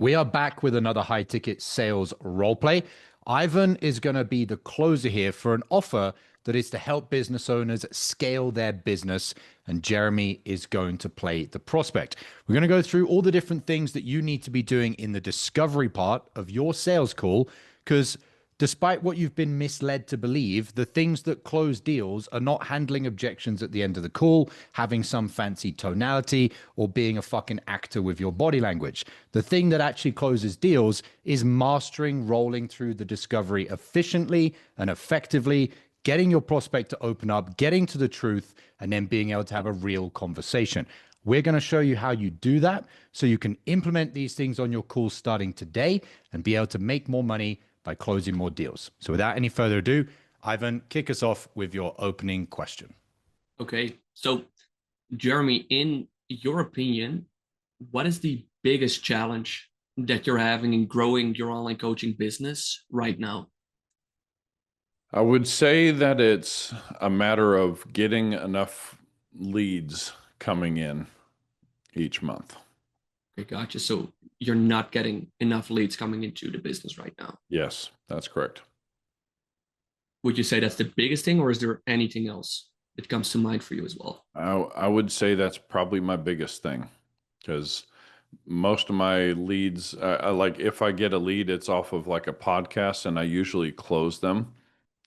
We are back with another high ticket sales role play. Ivan is going to be the closer here for an offer that is to help business owners scale their business. And Jeremy is going to play the prospect. We're going to go through all the different things that you need to be doing in the discovery part of your sales call, because despite what you've been misled to believe, the things that close deals are not handling objections at the end of the call, having some fancy tonality, or being a fucking actor with your body language. The thing that actually closes deals is mastering rolling through the discovery efficiently and effectively, getting your prospect to open up, getting to the truth, and then being able to have a real conversation. We're going to show you how you do that so you can implement these things on your calls starting today and be able to make more money by closing more deals. So without any further ado, Ivan, kick us off with your opening question. Okay. So, Jeremy, in your opinion, what is the biggest challenge that you're having in growing your online coaching business right now? I would say that it's a matter of getting enough leads coming in each month. Okay, gotcha. So you're not getting enough leads coming into the business right now. Yes, that's correct. Would you say that's the biggest thing, or is there anything else that comes to mind for you as well? I would say that's probably my biggest thing, because most of my leads, like if I get a lead, it's off of like a podcast, and I usually close them,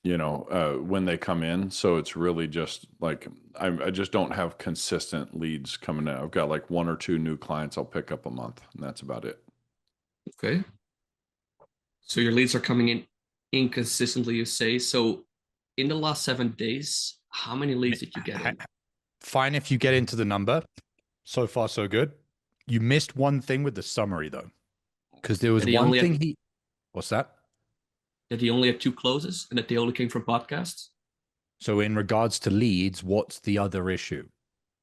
when they come in. So it's really just like I just don't have consistent leads coming in. I've got like one or two new clients I'll pick up a month, and that's about it. Okay. So your leads are coming in inconsistently, you say. So in the last 7 days, how many leads did you get in? Fine if you get into the number. So far, so good. You missed one thing with the summary, though, because there was one thing What's that? That he only had 2 closes and that they only came from podcasts? So in regards to leads, what's the other issue?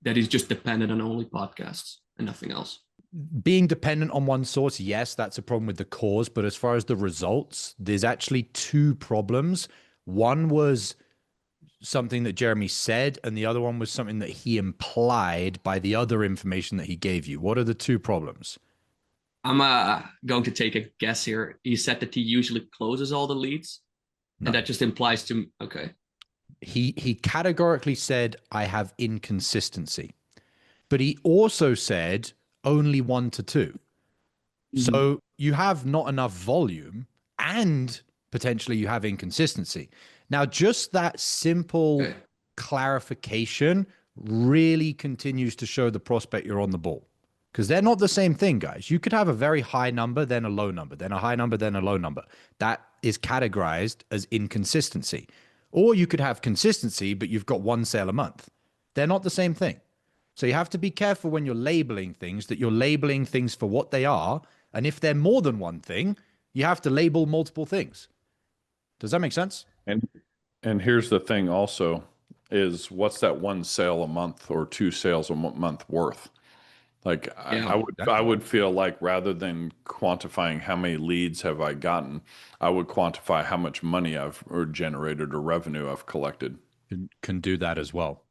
That he's just dependent on only podcasts and nothing else. Being dependent on one source, yes, that's a problem with the cause. But as far as the results, there's actually 2 problems. One was something that Jeremy said, and the other one was something that he implied by the other information that he gave you. What are the 2 problems? I'm going to take a guess here. He said that he usually closes all the leads, No. and that just implies to okay. He categorically said, I have inconsistency. But he also said only 1 to 2. So you have not enough volume and potentially you have inconsistency. Now, just that simple clarification really continues to show the prospect you're on the ball, because they're not the same thing, guys. You could have a very high number, then a low number, then a high number, then a low number. That is categorized as inconsistency. Or you could have consistency, but you've got 1 sale a month. They're not the same thing. So you have to be careful when you're labeling things, that you're labeling things for what they are. And if they're more than one thing, you have to label multiple things. Does that make sense? And here's the thing also is, what's that 1 sale a month or 2 sales a month worth? Like I would feel like, rather than quantifying how many leads have I gotten, I would quantify how much money I've generated or revenue I've collected. Can do that as well.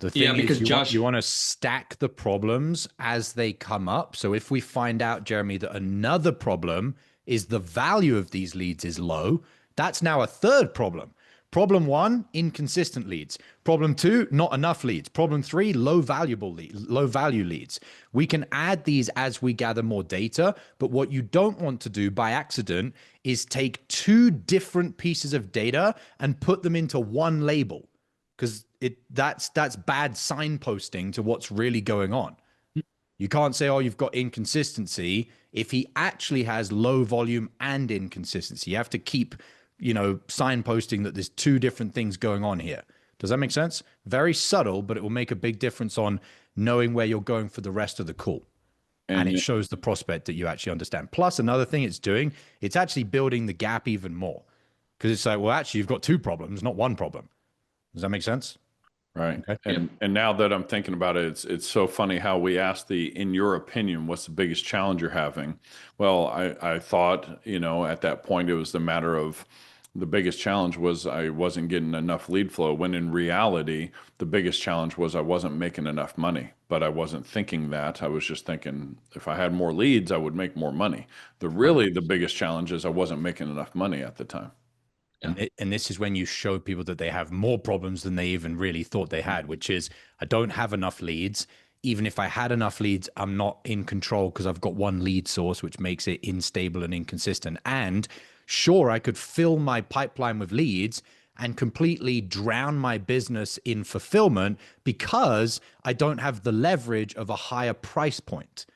The thing is, you want to stack the problems as they come up. So if we find out, Jeremy, that another problem is the value of these leads is low, that's now a 3rd problem. Problem 1, inconsistent leads. Problem 2, not enough leads. Problem 3, low value leads. We can add these as we gather more data, but what you don't want to do by accident is take 2 different pieces of data and put them into one label, because that's bad signposting to what's really going on. You can't say, oh, you've got inconsistency if he actually has low volume and inconsistency. You have to keep signposting that there's 2 different things going on here. Does that make sense? Very subtle, but it will make a big difference on knowing where you're going for the rest of the call. And it shows the prospect that you actually understand. Plus, another thing it's doing, it's actually building the gap even more. Because it's like, well, actually, you've got 2 problems, not 1 problem. Does that make sense? Right. Okay. And now that I'm thinking about it, it's so funny how we asked in your opinion, what's the biggest challenge you're having? Well, I thought, at that point, it was the matter of the biggest challenge was I wasn't getting enough lead flow, when in reality, the biggest challenge was I wasn't making enough money. But I wasn't thinking that. I was just thinking if I had more leads, I would make more money. The biggest challenge is I wasn't making enough money at the time. And this is when you show people that they have more problems than they even really thought they had, which is I don't have enough leads. Even if I had enough leads, I'm not in control because I've got one lead source, which makes it unstable and inconsistent. And sure, I could fill my pipeline with leads and completely drown my business in fulfillment because I don't have the leverage of a higher price point.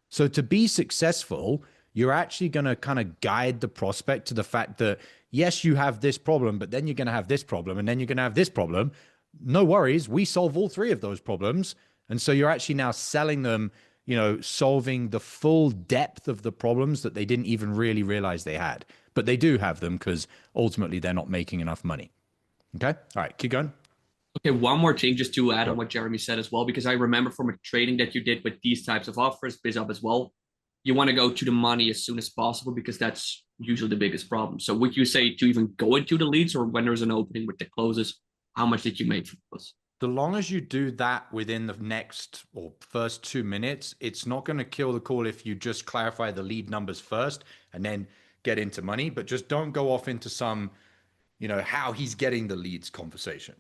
So to be successful, you're actually going to kind of guide the prospect to the fact that, yes, you have this problem, but then you're going to have this problem, and then you're going to have this problem. No worries. We solve all three of those problems. And so you're actually now selling them, solving the full depth of the problems that they didn't even really realize they had. But they do have them because ultimately they're not making enough money. Okay. All right. Keep going. Okay, one more thing just to add on what Jeremy said as well, because I remember from a training that you did with these types of offers, BizUp as well, you want to go to the money as soon as possible because that's usually the biggest problem. So would you say to even go into the leads, or when there's an opening with the closes, how much did you make from those? So long as you do that within the next or first 2 minutes, it's not going to kill the call if you just clarify the lead numbers first and then get into money, but just don't go off into some, how he's getting the leads conversation.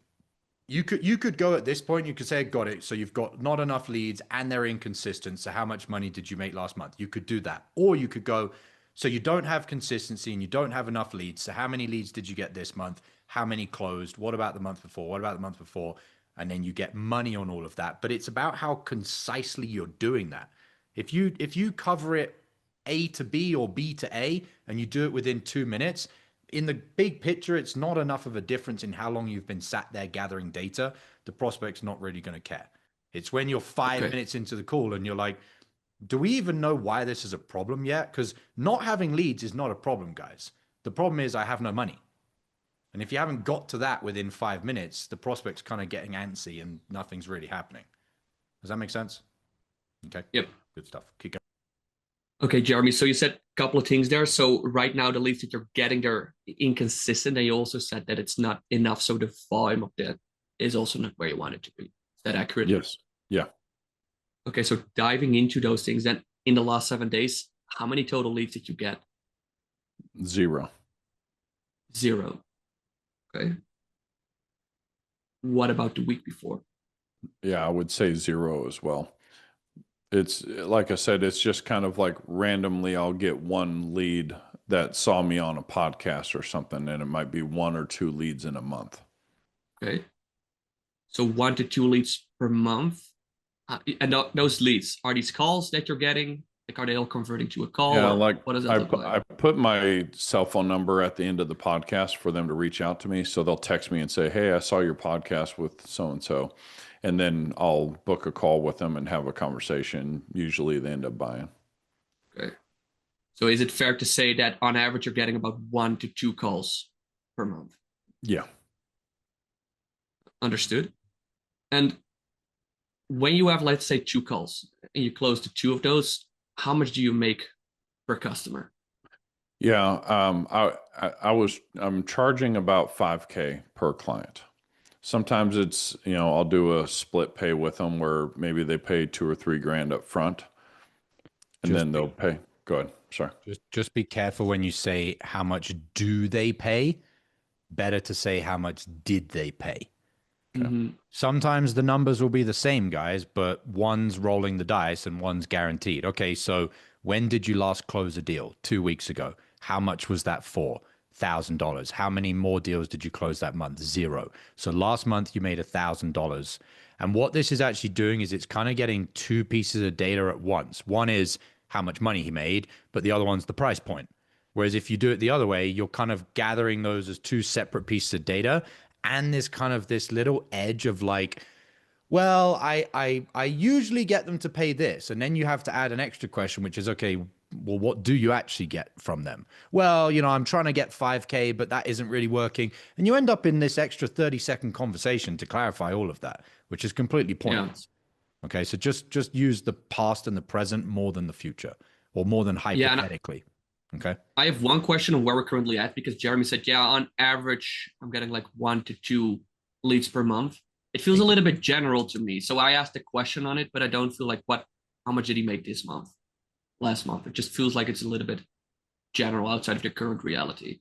You could go at this point, you could say, got it. So you've got not enough leads and they're inconsistent. So how much money did you make last month? You could do that. Or you could go, so you don't have consistency and you don't have enough leads. So how many leads did you get this month? How many closed? What about the month before? What about the month before? And then you get money on all of that. But it's about how concisely you're doing that. If you cover it A to B or B to A and you do it within 2 minutes, in the big picture, it's not enough of a difference in how long you've been sat there gathering data. The prospect's not really going to care. It's when you're 5 minutes into the call and you're like, do we even know why this is a problem yet? Because not having leads is not a problem, guys. The problem is I have no money. And if you haven't got to that within 5 minutes, the prospect's kind of getting antsy and nothing's really happening. Does that make sense? Okay. Yep. Good stuff. Keep going. Okay, Jeremy. So you said a couple of things there. So right now, the leads that you're getting, they're inconsistent. And you also said that it's not enough. So the volume of that is also not where you want it to be. Is that accurate? Yes. Yeah. Okay, so diving into those things, then in the last 7 days, how many total leads did you get? Zero. Okay. What about the week before? Yeah, I would say zero as well. It's like I said, it's just kind of like randomly I'll get one lead that saw me on a podcast or something, and it might be 1 or 2 leads in a month. Okay. So 1 to 2 leads per month. And those leads, are these calls that you're getting? Like, are they all converting to a call? Yeah, like what does that look like? I put my cell phone number at the end of the podcast for them to reach out to me. So they'll text me and say, hey, I saw your podcast with so-and-so. And then I'll book a call with them and have a conversation. Usually they end up buying. Okay. So is it fair to say that on average, you're getting about 1 to 2 calls per month? Yeah. Understood. And when you have, let's say, 2 calls and you close the 2 of those, how much do you make per customer? Yeah. I'm charging about $5,000 per client. Sometimes it's, I'll do a split pay with them where maybe they pay $2 or $3 grand up front and then they'll pay. Go ahead. Sorry. Just be careful when you say how much do they pay. Better to say how much did they pay. Okay. Mm-hmm. Sometimes the numbers will be the same, guys, but one's rolling the dice and one's guaranteed. Okay, so when did you last close a deal? 2 weeks ago. How much was that for? $1,000. How many more deals did you close that month? 0. So last month you made $1,000. And what this is actually doing is it's kind of getting 2 pieces of data at once. One is how much money he made, but the other one's the price point. Whereas if you do it the other way, you're kind of gathering those as 2 separate pieces of data. And there's kind of this little edge of like, well, I usually get them to pay this. And then you have to add an extra question, which is, okay, well, what do you actually get from them? Well, I'm trying to get $5,000, but that isn't really working. And you end up in this extra 30-second conversation to clarify all of that, which is completely pointless. Yeah. Okay, so just use the past and the present more than the future, or more than hypothetically. Okay. I have one question on where we're currently at, because Jeremy said, yeah, on average, I'm getting like 1 to 2 leads per month. It feels a little bit general to me. So I asked a question on it, but I don't feel like how much did he make this month, last month? It just feels like it's a little bit general outside of the current reality.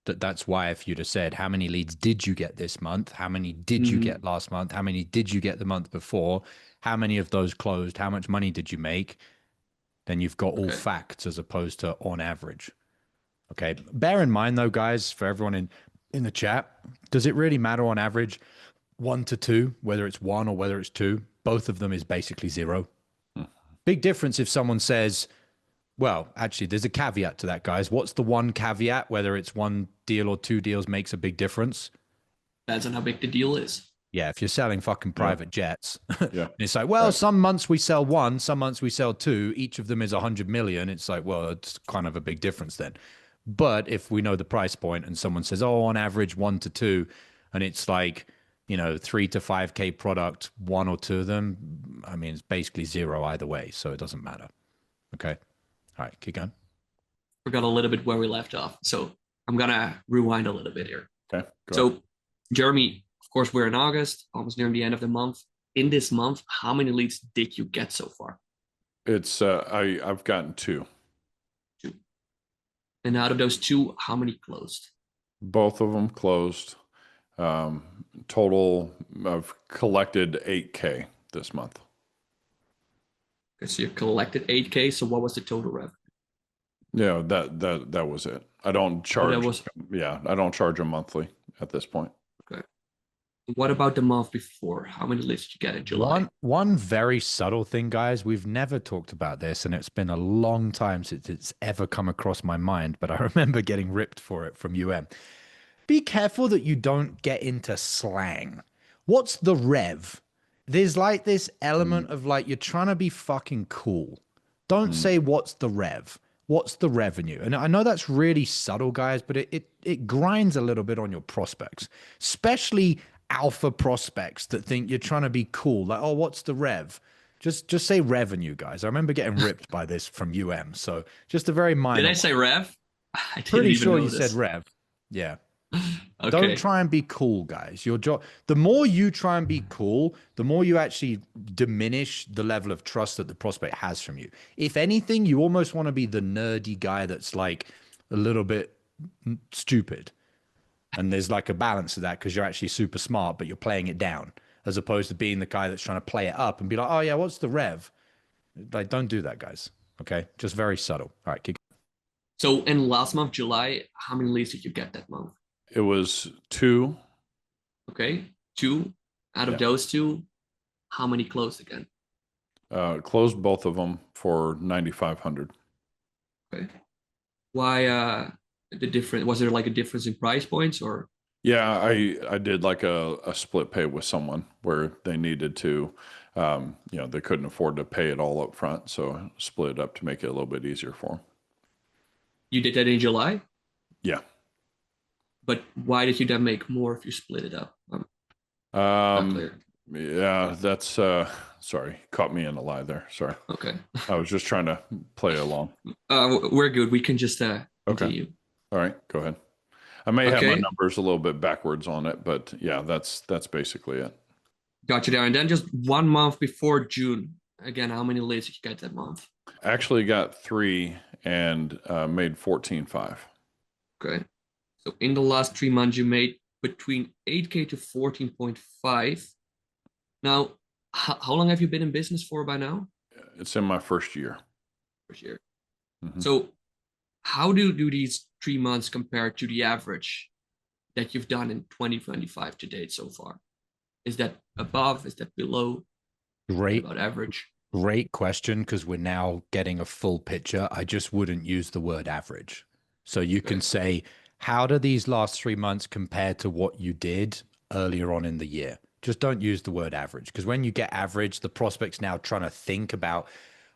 That's why if you'd have said, how many leads did you get this month? How many did you get last month? How many did you get the month before? How many of those closed? How much money did you make? Then you've got all facts as opposed to on average. Okay. Bear in mind though, guys, for everyone in the chat, does it really matter on average 1 to 2, whether it's 1 or whether it's 2? Both of them is basically 0. Big difference if someone says, well, actually, there's a caveat to that, guys. What's the one caveat? Whether it's 1 deal or 2 deals makes a big difference. Depends on how big the deal is. Yeah, if you're selling fucking private jets, yeah. It's like, well, some months we sell 1, some months we sell 2. Each of them is 100 million. It's like, well, it's kind of a big difference then. But if we know the price point and someone says, oh, on average 1 to 2, and it's like, 3 to 5K product, 1 or 2 of them, I mean, it's basically 0 either way. So it doesn't matter. Okay. All right, keep going. Forgot a little bit where we left off. So I'm going to rewind a little bit here. Okay. So, Jeremy, of course, we're in August, almost nearing the end of the month. In this month, how many leads did you get so far? It's I've gotten 2. 2. And out of those 2, how many closed? Both of them closed. Total, I've collected 8K this month. Okay, so you collected 8K. So what was the total revenue? Yeah, that was it. I don't charge. I don't charge a monthly at this point. Okay. What about the month before? How many leads did you get in July? One very subtle thing, guys. We've never talked about this, and it's been a long time since it's ever come across my mind, but I remember getting ripped for it from Be careful that you don't get into slang. What's the rev? There's like this element of like, you're trying to be fucking cool. Don't say what's the rev. What's the revenue? And I know that's really subtle, guys, but it grinds a little bit on your prospects, especially alpha prospects that think you're trying to be cool. Like, oh, what's the rev? Just say revenue, guys. I remember getting ripped by this from So just a very minor. Did I say rev? I pretty sure you said rev. Yeah. Okay. Don't try and be cool, guys. Your job. The more you try and be cool, the more you actually diminish the level of trust that the prospect has from you. If anything, you almost want to be the nerdy guy that's like a little bit stupid. And there's like a balance to that because you're actually super smart, but you're playing it down, as opposed to being the guy that's trying to play it up and be like, oh yeah, what's the rev? Like, don't do that, guys. Okay, just very subtle. All right, keep. So in last month, July, how many leads did you get that month? It was 2. Okay, 2. Out of those 2, how many closed again? Closed both of them for 9,500. Okay. Why the difference? Was there like a difference in price points or? Yeah, I did like a split pay with someone where they needed to, they couldn't afford to pay it all up front, so I split it up to make it a little bit easier for them. You did that in July? Yeah. But why did you then make more if you split it up? Not clear. Yeah, that's sorry, caught me in a lie there. Sorry. Okay. I was just trying to play along. We're good. We can just continue. Okay. All right, go ahead. I may have my numbers a little bit backwards on it, but yeah, that's basically it. Gotcha there. And then just 1 month before June, again, how many leads did you get that month? Actually got 3 and made 14.5. Okay. So in the last 3 months, you made between 8K to 14.5. Now, how long have you been in business for by now? It's in my first year. First year. So how do these 3 months compare to the average that you've done in 2025 to date so far? Is that above? Is that below? Great. About average? Great question, because we're now getting a full picture. I just wouldn't use the word average. So you can say, how do these last 3 months compare to what you did earlier on in the year? Just don't use the word average, because when you get average, the prospect's now trying to think about,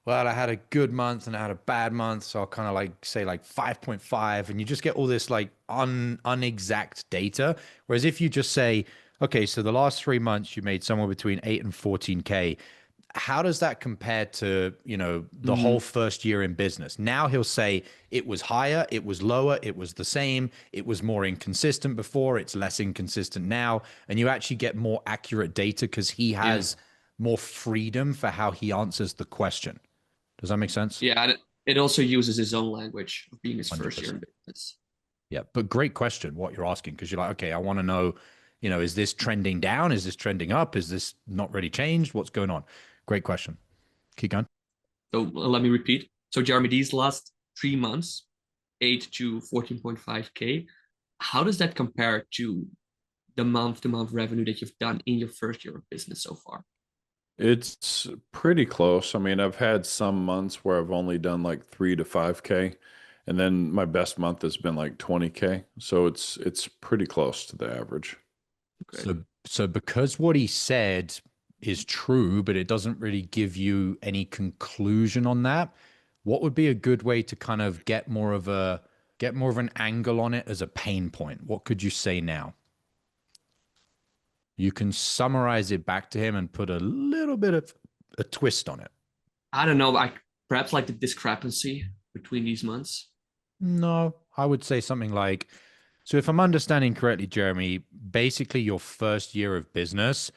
well, I had a good month and I had a bad month, so I'll kind of like say like 5.5, and you just get all this like unexact data. Whereas if you just say, okay, so the last 3 months you made somewhere between 8 and 14K, how does that compare to, the whole first year in business? Now he'll say it was higher, it was lower, it was the same, it was more inconsistent before, it's less inconsistent now. And you actually get more accurate data because he has more freedom for how he answers the question. Does that make sense? Yeah, and it also uses his own language of being his 100%. first year in business. Yeah, but great question what you're asking, because you're like, okay, I want to know, is this trending down? Is this trending up? Is this not really changed? What's going on? Great question. Keep going. So let me repeat. So Jeremy, these last 3 months, 8 to 14.5K, how does that compare to the month-to-month revenue that you've done in your first year of business so far? It's pretty close. I mean, I've had some months where I've only done like 3 to 5K, and then my best month has been like 20K. So it's pretty close to the average. Okay. So because what he said is true, but it doesn't really give you any conclusion on that, what would be a good way to kind of get more of an angle on it as a pain point? What could you say now? You can summarize it back to him and put a little bit of a twist on it. I don't know. Perhaps like the discrepancy between these months. No, I would say something like, so if I'm understanding correctly, Jeremy, basically your first year of business,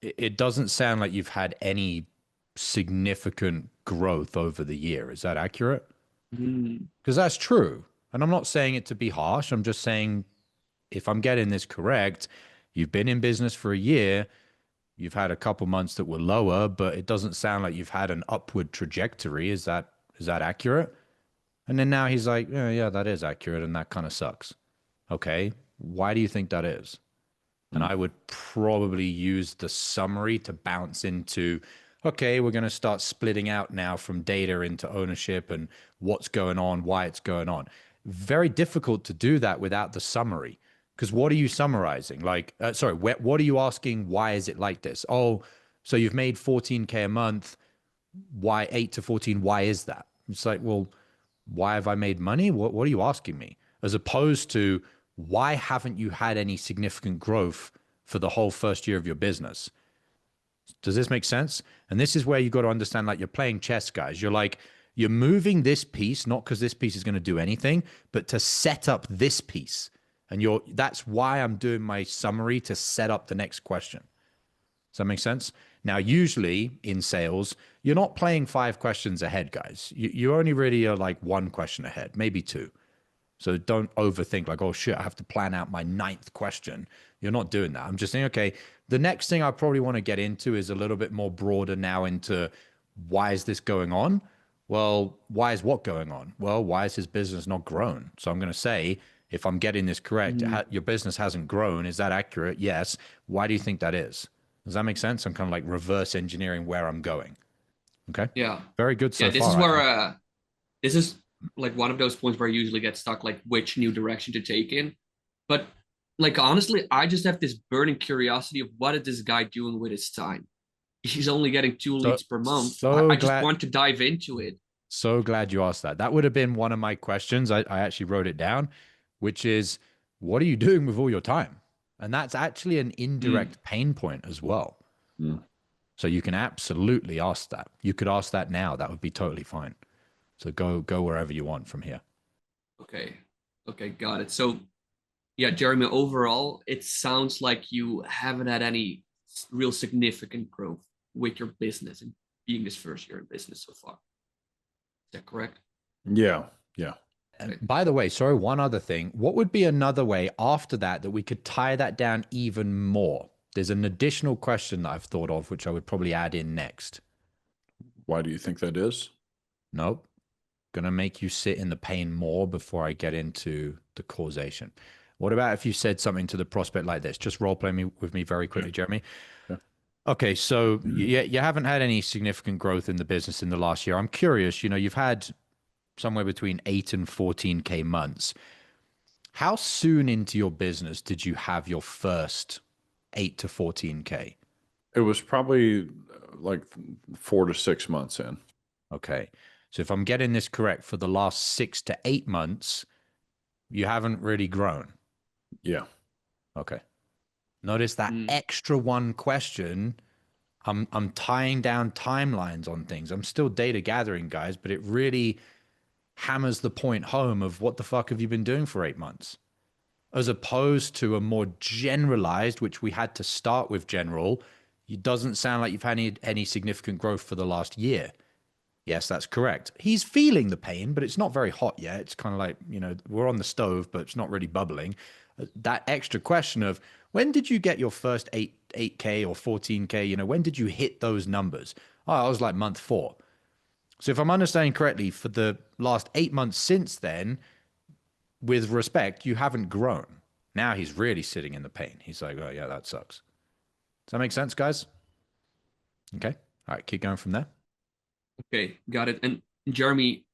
it doesn't sound like you've had any significant growth over the year. Is that accurate? Because that's true. And I'm not saying it to be harsh. I'm just saying, if I'm getting this correct, you've been in business for a year, you've had a couple months that were lower, but it doesn't sound like you've had an upward trajectory. Is that accurate? And then now he's like, yeah, that is accurate, and that kind of sucks. Okay, why do you think that is? And I would probably use the summary to bounce into, okay, we're going to start splitting out now from data into ownership and what's going on, why it's going on. Very difficult to do that without the summary. Because what are you summarizing? Like, what are you asking? Why is it like this? Oh, so you've made 14K a month. Why 8 to 14? Why is that? It's like, well, why have I made money? What are you asking me? As opposed to, why haven't you had any significant growth for the whole first year of your business? Does this make sense? And this is where you got to understand, like, you're playing chess, guys. You're moving this piece, not because this piece is going to do anything, but to set up this piece. And that's why I'm doing my summary, to set up the next question. Does that make sense? Now, usually in sales, you're not playing 5 questions ahead, guys. You only really are like 1 question ahead, maybe 2. So don't overthink like, oh shit, I have to plan out my 9th question. You're not doing that. I'm just saying, okay, the next thing I probably want to get into is a little bit more broader now into, why is this going on? Well, why is what going on? Well, why is his business not grown? So I'm going to say, if I'm getting this correct, your business hasn't grown. Is that accurate? Yes. Why do you think that is? Does that make sense? I'm kind of like reverse engineering where I'm going. Okay. Yeah. Very good so far. Yeah, this is where this is like one of those points where I usually get stuck, like which new direction to take in. But like honestly, I just have this burning curiosity of, what is this guy doing with his time? He's only getting 2 leads per month. I just want to dive into it. So glad you asked that. That would have been one of my questions. I actually wrote it down, which is, what are you doing with all your time? And that's actually an indirect pain point as well. So you can absolutely ask that. You could ask that now. That would be totally fine. So go wherever you want from here. Okay. Okay, got it. So yeah, Jeremy, overall, it sounds like you haven't had any real significant growth with your business and being this first year in business so far. Is that correct? Yeah. And by the way, sorry, one other thing. What would be another way after that we could tie that down even more? There's an additional question that I've thought of, which I would probably add in next. Why do you think that is? Nope. Gonna make you sit in the pain more before I get into the causation. What about if you said something to the prospect like this? Just role play with me very quickly, Jeremy. Yeah. Okay, so you haven't had any significant growth in the business in the last year. I'm curious, you've had somewhere between 8 and 14K months. How soon into your business did you have your first 8 to 14K? It was probably like 4 to 6 months in. Okay. So if I'm getting this correct, for the last 6 to 8 months, you haven't really grown. Yeah. Okay. Notice that extra 1 question. I'm tying down timelines on things. I'm still data gathering, guys, but it really hammers the point home of what the fuck have you been doing for 8 months? As opposed to a more generalized, which we had to start with general, it doesn't sound like you've had any significant growth for the last year. Yes, that's correct. He's feeling the pain, but it's not very hot yet. It's kind of like, we're on the stove, but it's not really bubbling. That extra question of when did you get your first 8K or 14K? When did you hit those numbers? Oh, I was like month 4. So if I'm understanding correctly, for the last 8 months since then, with respect, you haven't grown. Now he's really sitting in the pain. He's like, oh yeah, that sucks. Does that make sense, guys? Okay. All right, keep going from there. Okay, got it. And Jeremy,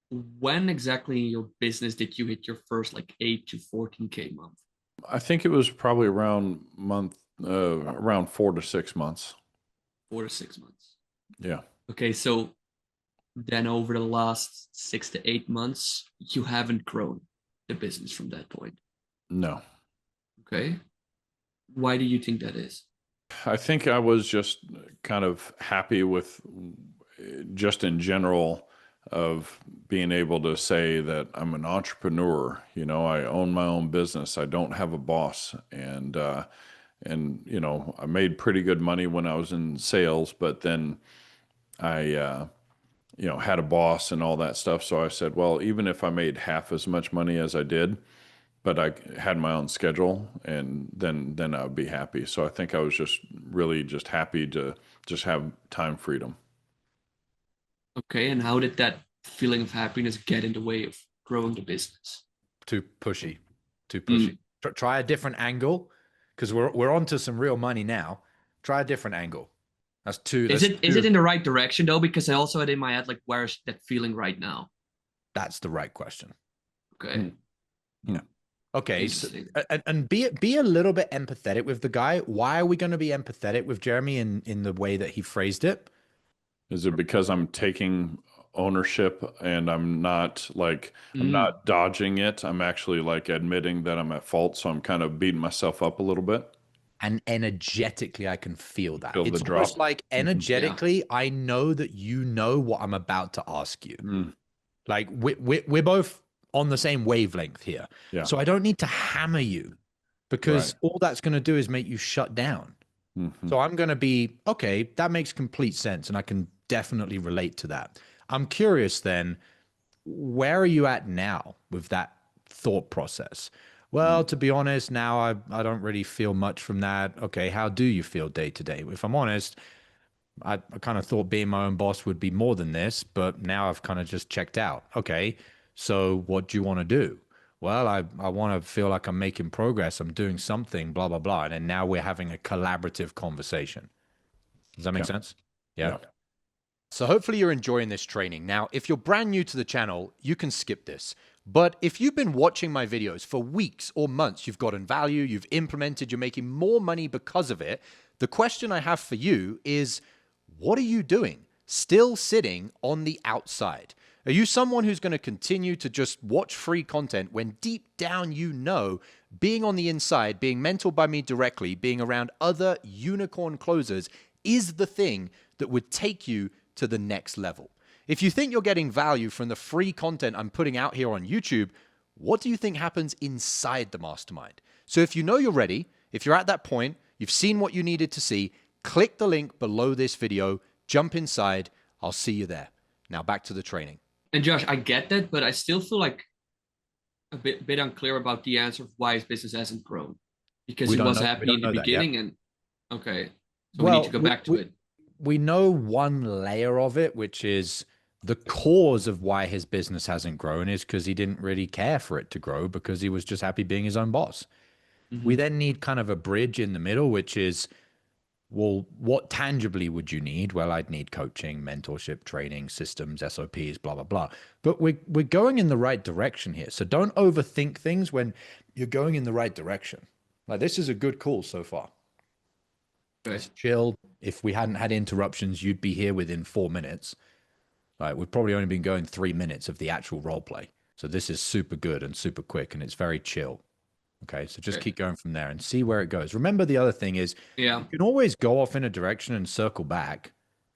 when exactly in your business did you hit your first like 8 to 14K month? I think it was probably around 4 to 6 months. 4 to 6 months. Yeah. Okay, so then over the last 6 to 8 months, you haven't grown the business from that point. No. Okay. Why do you think that is? I think I was just kind of happy with just in general of being able to say that I'm an entrepreneur. I own my own business. I don't have a boss. And I made pretty good money when I was in sales, but then I, had a boss and all that stuff. So I said, well, even if I made half as much money as I did, but I had my own schedule, and then I would be happy. So I think I was just really just happy to just have time freedom. Okay, and how did that feeling of happiness get in the way of growing the business? Too pushy. Try a different angle, because we're onto some real money now. Try a different angle. That's too. Is it in the right direction though? Because I also had in my head like, where's that feeling right now? That's the right question. Okay. Okay, so, and be a little bit empathetic with the guy. Why are we going to be empathetic with Jeremy in the way that he phrased it? Is it because I'm taking ownership and I'm not I'm not dodging it? I'm actually like admitting that I'm at fault, so I'm kind of beating myself up a little bit. And energetically, I can feel that. Feel it's the almost drop. like energetically, I know that you know what I'm about to ask you. Like we're both on the same wavelength here. Yeah. So I don't need to hammer you, because all that's going to do is make you shut down. So I'm going to be, okay, that makes complete sense. And I can definitely relate to that. I'm curious then, where are you at now with that thought process? Well, to be honest, now I don't really feel much from that. Okay, how do you feel day to day? If I'm honest, I kind of thought being my own boss would be more than this, but now I've kind of just checked out. Okay, so what do you want to do? Well, I want to feel like I'm making progress. I'm doing something, blah, blah, blah. And then now we're having a collaborative conversation. Does that make sense? Yeah. So hopefully you're enjoying this training. Now, if you're brand new to the channel, you can skip this. But if you've been watching my videos for weeks or months, you've gotten value, you've implemented, you're making more money because of it, the question I have for you is, what are you doing? Still sitting on the outside? Are you someone who's going to continue to just watch free content when deep down you know being on the inside, being mentored by me directly, being around other unicorn closers is the thing that would take you to the next level? If you think you're getting value from the free content I'm putting out here on YouTube, what do you think happens inside the mastermind? So if you know you're ready, if you're at that point, you've seen what you needed to see, click the link below this video, jump inside. I'll see you there. Now back to the training. And Josh, I get that, but I still feel like a bit unclear about the answer of why his business hasn't grown. Because he was happy in the beginning and okay. So we need to go back to it. We know one layer of it, which is the cause of why his business hasn't grown is because he didn't really care for it to grow, because he was just happy being his own boss. We then need kind of a bridge in the middle, which is, well, what tangibly would you need? Well, I'd need coaching, mentorship, training, systems, SOPs, blah, blah, blah. But we're going in the right direction here. So don't overthink things when you're going in the right direction. Like, this is a good call so far. It's chill. If we hadn't had interruptions, you'd be here within 4 minutes. Like, we've probably only been going 3 minutes of the actual role play. So this is super good and super quick, and it's very chill. Okay, so just keep going from there and see where it goes. Remember, the other thing is Yeah. you can always go off in a direction and circle back.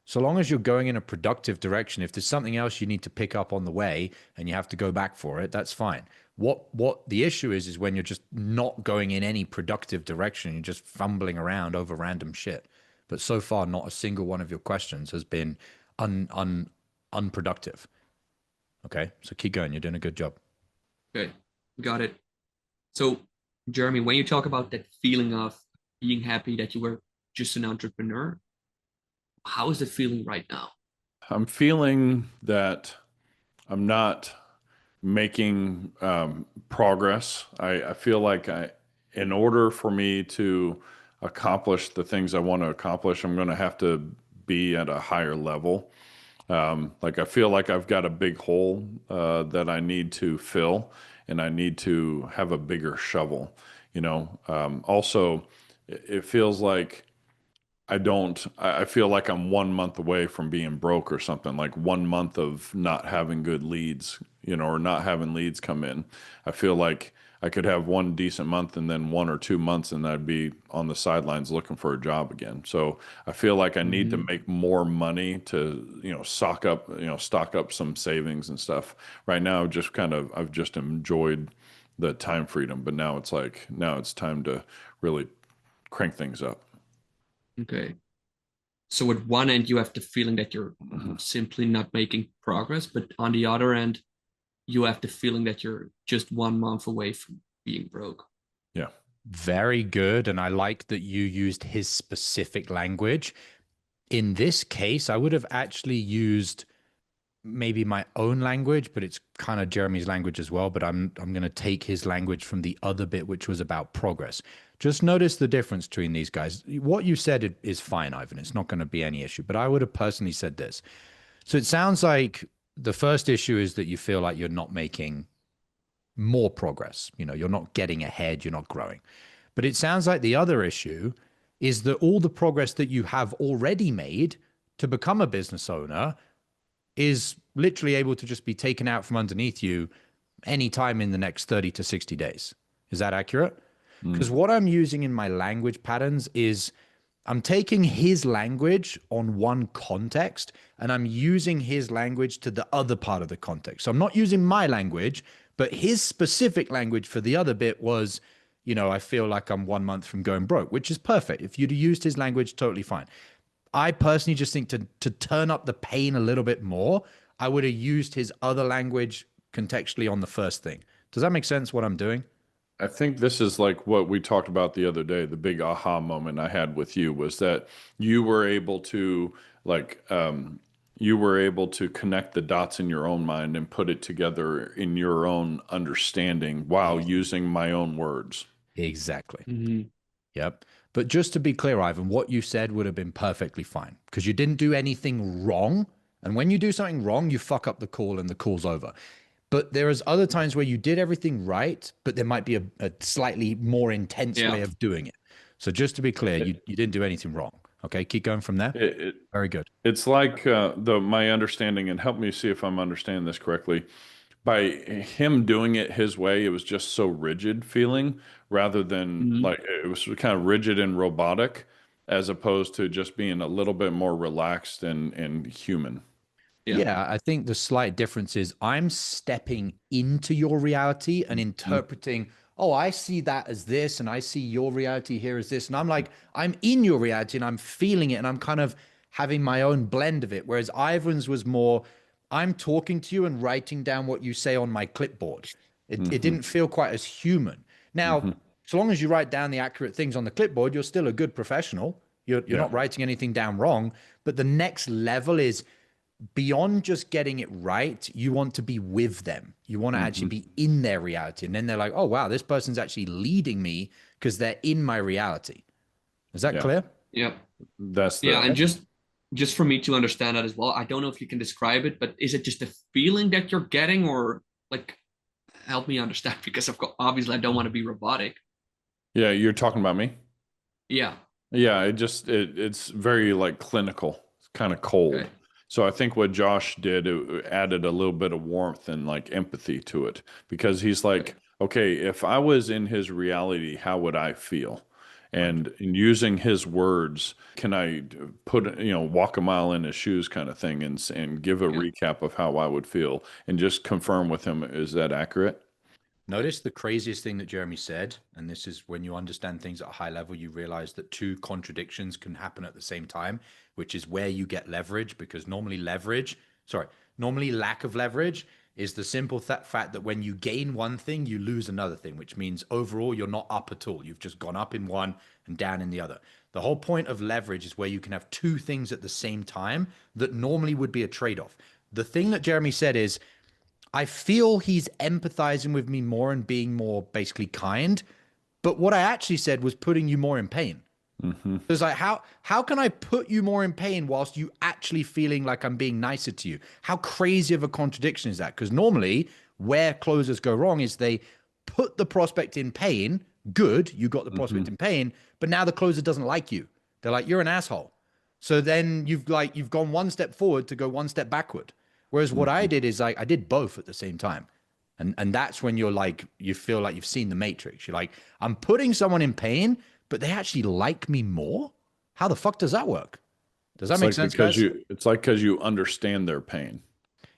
So long as you're going in a productive direction, if there's something else you need to pick up on the way and you have to go back for it, that's fine. What the issue is when you're just not going in any productive direction, you're just fumbling around over random shit. But so far, not a single one of your questions has been unproductive. Okay, so keep going. You're doing a good job. Okay, got it. So, Jeremy, when you talk about that feeling of being happy that you were just an entrepreneur, how is it feeling right now? I'm feeling that I'm not making progress. I feel like in order for me to accomplish the things I want to accomplish, I'm going to have to be at a higher level. Like I feel like I've got a big hole that I need to fill, and I need to have a bigger shovel. Also, it feels like I feel like I'm 1 month away from being broke or something, like 1 month of not having good leads, or not having leads come in. I feel like I could have one decent month and then 1 or 2 months and I'd be on the sidelines looking for a job again. So I feel like I need to make more money to, stock up some savings and stuff. Right now, I've just enjoyed the time freedom, but now it's time to really crank things up. Okay. So at one end, you have the feeling that you're simply not making progress, but on the other end, you have the feeling that you're just 1 month away from being broke. Yeah. Very good. And I like that you used his specific language. In this case, I would have actually used maybe my own language, but it's kind of Jeremy's language as well. But I'm going to take his language from the other bit, which was about progress. Just notice the difference between these guys. What you said is fine, Ivan. It's not going to be any issue. But I would have personally said this. So it sounds like the first issue is that you feel like you're not making more progress. You're not getting ahead, you're not growing. But it sounds like the other issue is that all the progress that you have already made to become a business owner is literally able to just be taken out from underneath you anytime in the next 30 to 60 days. Is that accurate? Because what I'm using in my language patterns is I'm taking his language on one context and I'm using his language to the other part of the context. So I'm not using my language, but his specific language for the other bit was, I feel like I'm 1 month from going broke, which is perfect. If you'd used his language, totally fine. I personally just think to turn up the pain a little bit more, I would have used his other language contextually on the first thing. Does that make sense what I'm doing? I think this is like what we talked about the other day. The big aha moment I had with you was that you were able to connect the dots in your own mind and put it together in your own understanding while using my own words. Exactly. Yep. But just to be clear, Ivan, what you said would have been perfectly fine because you didn't do anything wrong. And when you do something wrong, you fuck up the call and the call's over. But there is other times where you did everything right, but there might be a slightly more intense way of doing it. So just to be clear, you didn't do anything wrong. Okay, keep going from there. Very good. It's like my understanding, and help me see if I'm understanding this correctly. By him doing it his way, it was just so rigid feeling rather than like it was kind of rigid and robotic, as opposed to just being a little bit more relaxed and human. Yeah, I think the slight difference is I'm stepping into your reality and interpreting, oh, I see that as this, and I see your reality here as this. And I'm like, I'm in your reality and I'm feeling it and I'm kind of having my own blend of it. Whereas Ivan's was more, I'm talking to you and writing down what you say on my clipboard. It didn't feel quite as human. Now, so long as you write down the accurate things on the clipboard, you're still a good professional. You're not writing anything down wrong. But the next level is beyond just getting it right, you want to be with them. You want to actually be in their reality. And then they're like, oh, wow, this person's actually leading me because they're in my reality. Is that clear? Yeah. And just for me to understand that as well, I don't know if you can describe it, but is it just a feeling that you're getting or like, help me understand because obviously I don't want to be robotic. Yeah, you're talking about me? Yeah. Yeah, it's very like clinical. It's kind of cold. Okay. So I think what Josh did, it added a little bit of warmth and like empathy to it because he's like, okay, if I was in his reality, how would I feel? And in using his words, can I put, walk a mile in his shoes kind of thing and give a recap of how I would feel and just confirm with him, is that accurate? Notice the craziest thing that Jeremy said, and this is when you understand things at a high level, you realize that two contradictions can happen at the same time, which is where you get leverage, because normally normally lack of leverage is the simple fact that when you gain one thing, you lose another thing, which means overall you're not up at all. You've just gone up in one and down in the other. The whole point of leverage is where you can have two things at the same time that normally would be a trade-off. The thing that Jeremy said is, I feel he's empathizing with me more and being more basically kind. But what I actually said was putting you more in pain. It's like, how can I put you more in pain whilst you actually feeling like I'm being nicer to you? How crazy of a contradiction is that? Because normally where closers go wrong is they put the prospect in pain. Good, you got the prospect in pain, but now the closer doesn't like you. They're like, you're an asshole. So then you've gone one step forward to go one step backward. Whereas what I did is I did both at the same time. And that's when you're like, you feel like you've seen the Matrix. You're like, I'm putting someone in pain, but they actually like me more? How the fuck does that work? Does that make sense, guys? It's like because you understand their pain.